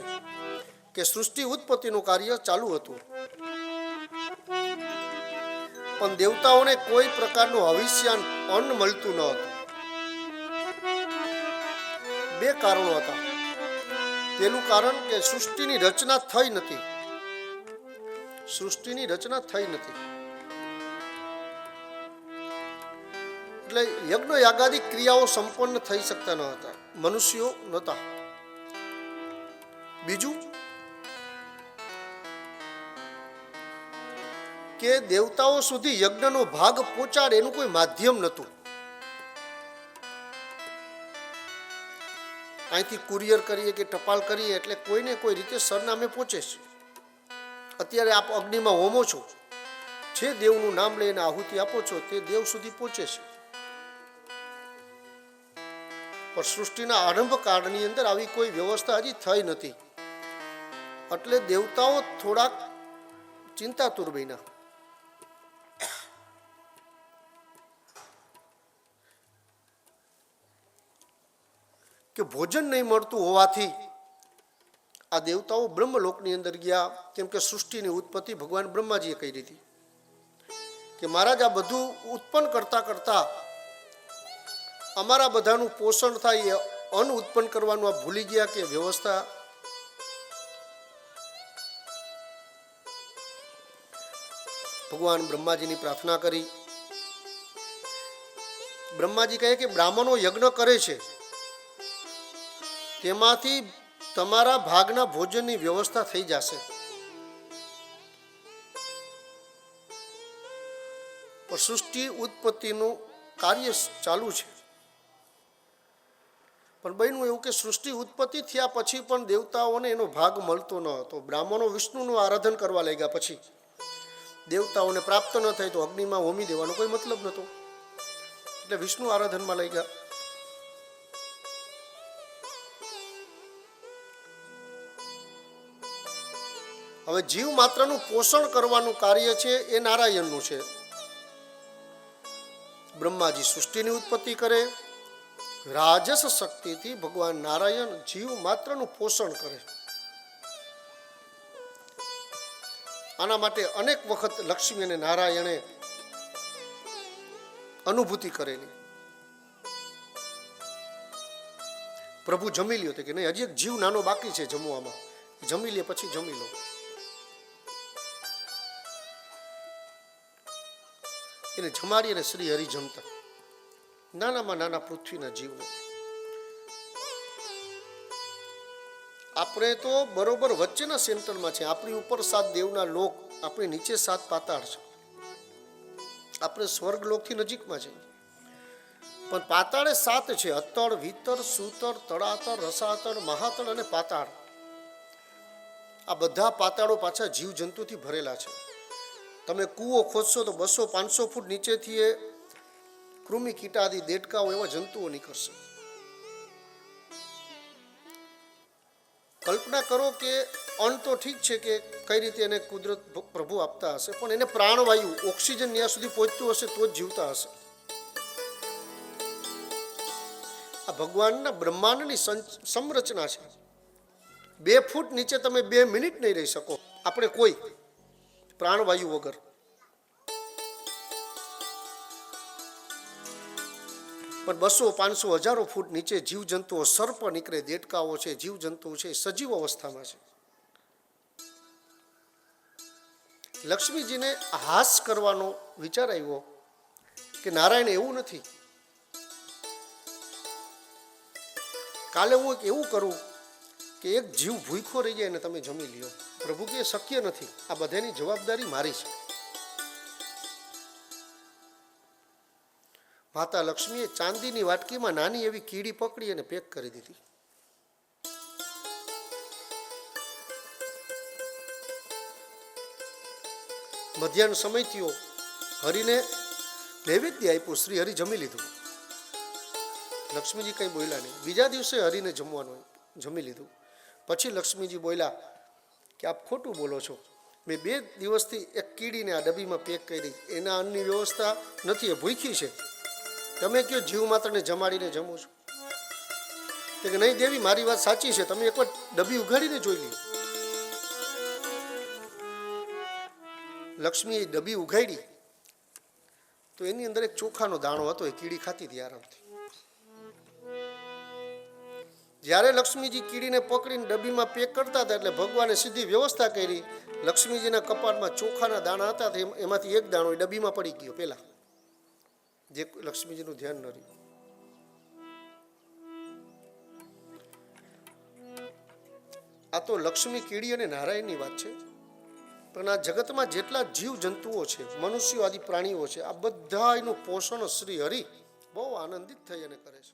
કે સૃષ્ટિ ઉત્પત્તિનું કાર્ય ચાલુ હતું, પણ દેવતાઓને કોઈ પ્રકારનું હવિષ્યાન અન્ન મળતું ન હતું. બે કારણો હતા. પહેલું કારણ કે સૃષ્ટિની રચના થઈ નથી. સૃષ્ટિની રચના થઈ નથી એટલે યજ્ઞ યાગાદી ક્રિયાઓ સંપન્ન થઈ શકતા ન હતા, મનુષ્યો નહોતા. બીજું કે દેવતાઓ સુધી યજ્ઞનો ભાગ પહોંચાડે એનું કોઈ માધ્યમ નહોતું. અહીંથી કુરિયર કરીએ કે ટપાલ કરીએ એટલે કોઈને કોઈ રીતે સરનામે પહોંચે છે. અત્યારે આપ અગ્નિમાં હોમો છો, જે દેવનું નામ લઈને આહુતિ આપો છો તે દેવ સુધી પહોંચે છે. પણ સૃષ્ટિના આરંભ કાળની અંદર આવી કોઈ વ્યવસ્થા હજી થઈ નથી, એટલે દેવતાઓ થોડાક ચિંતાતુર બન્યા. કે ભોજન નહીં મળતું હોવાથી આ દેવતાઓ બ્રહ્મલોકની અંદર ગયા. કેમ કે સૃષ્ટિની ઉત્પત્તિ ભગવાન બ્રહ્માજીએ કરી હતી કે મહારાજ આ બધું ઉત્પન્ન કરતા કરતા અમારા બધાનું પોષણ થાય એ અન્ન ઉત્પન્ન કરવાનું આ ભૂલી ગયા કે વ્યવસ્થા. ભગવાન બ્રહ્માજીની પ્રાર્થના કરી. બ્રહ્માજી કહે કે બ્રાહ્મણો યજ્ઞ કરે છે, તેમાંથી તમારા ભાગના ભોજનની વ્યવસ્થા થઈ જશે. પણ સૃષ્ટિ ઉત્પત્તિનું કાર્ય ચાલુ છે. પણ બન્યું એવું કે સૃષ્ટિ ઉત્પત્તિ થયા પછી પણ દેવતાઓને એનો ભાગ મળતો ન હતો. બ્રાહ્મણો વિષ્ણુનું આરાધન કરવા લાગ્યા, પછી દેવતાઓને પ્રાપ્ત ન થાય તો અગ્નિમાં હોમી દેવાનો કોઈ મતલબ નહોતો, એટલે વિષ્ણુ આરાધનમાં લાગ્યા. હવે જીવ માત્રનું પોષણ કરવાનું કાર્ય છે એ નારાયણનું છે. બ્રહ્માજી સૃષ્ટિની ઉત્પત્તિ કરે, રાજસ શક્તિથી ભગવાન નારાયણ જીવ માત્રનું પોષણ કરે. આના માટે અનેક વખત લક્ષ્મી અને નારાયણે અનુભૂતિ કરેલી. પ્રભુ જમી લ્યો કે નહીં, હજી એક જીવ નાનો બાકી છે જમવામાં, જમી લે પછી જમી લો. એને જમાડી અને શ્રી હરિ જમતા. નાનામાં નાના પૃથ્વીના જીવને આપણે તો બરોબર વચ્ચેના સેન્ટરમાં છે. આપણી ઉપર 7 દેવના લોક, આપણી નીચે 7 પાતાળ છે. આપણે સ્વર્ગ લોકથી નજીકમાં છે, પણ પાતાળે 7 છે: અતળ, વિતળ, સુતળ, તળાતળ, રસાતળ, મહાતળ અને પાતાળ. આ બધા પાતાળો પાછા જીવ જંતુથી ભરેલા છે. તમે કૂવો ખોદશો તો 200-500 ફૂટ નીચેથી એ કૃમિ કીટાદી દેડકાઓ એવા જંતુઓ નીકળશે. કલ્પના કરો કે અન્ન તો ઠીક છે કે કઈ રીતે એને કુદરત પ્રભુ આપતા હશે, પણ એને પ્રાણવાયુ ઓક્સિજન ત્યાં સુધી પહોંચતું હશે તો જ જીવતા હશે. આ ભગવાનના બ્રહ્માંડની સંરચના છે. 2 ફૂટ નીચે તમે 2 મિનિટ નહીં રહી શકો, આપણે કોઈ પ્રાણવાયુ વગર. પણ 200, 500, હજારો ફૂટ નીચે જીવજંતુઓ, સર્પ નીકળે, દેડકાઓ છે, જીવજંતુઓ છે, સજીવ અવસ્થામાં છે. લક્ષ્મીજીને હાસ કરવાનો વિચાર આવ્યો કે નારાયણ એવું નથી, કાલે હું એવું કરું કે એક જીવ ભૂખ્યો રહી જાય અને તમે જમી લ્યો. પ્રભુ કે શક્ય નથી, આ બધાની જવાબદારી મારી છે. માતા લક્ષ્મીએ ચાંદીની વાટકીમાં નાની એવી કીડી પકડી અને પેક કરી દીધી. મધ્યાહન સમય થયો, હરિને નૈવેદ્ય આપ્યું, શ્રી હરિ જમી લીધું. લક્ષ્મીજી કંઈ બોલ્યા નહીં. બીજા દિવસે હરિને જમવાનું જમી લીધું. પછી લક્ષ્મીજી બોલ્યા કે આપ ખોટું બોલો છો, મેં 2 દિવસથી એક કીડીને આ ડબ્બીમાં પેક કરી, એના અન્નની વ્યવસ્થા નથી, એ ભૂખી છે. તમે કયો જીવ માત્રને જમાડીને જમો છો? કે નહીં દેવી, મારી વાત સાચી છે, તમે એકવાર ડબ્બી ઉઘાડીને જોઈ લો. લક્ષ્મીએ ડબ્બી ઉઘાડી તો એની અંદર એક ચોખાનો દાણો હતો, એ કીડી ખાતી હતી આરામથી. જ્યારે લક્ષ્મીજી કીડીને પકડીને ડબ્બીમાં પેક કરતા હતા એટલે ભગવાને સીધી વ્યવસ્થા કરી. લક્ષ્મીજીના કપાટમાં ચોખાના દાણા હતા, એમાંથી એક દાણો એ ડબ્બીમાં પડી ગયો પહેલા, જે લક્ષ્મીજીનું ધ્યાન ન રહ્યું. આ તો લક્ષ્મી, કીડી અને નારાયણની વાત છે. પણ આ જગતમાં જેટલા જીવ જંતુઓ છે, મનુષ્યો આદિ પ્રાણીઓ છે, આ બધાનું પોષણ શ્રી હરિ બહુ આનંદિત થઈ અને કરે છે.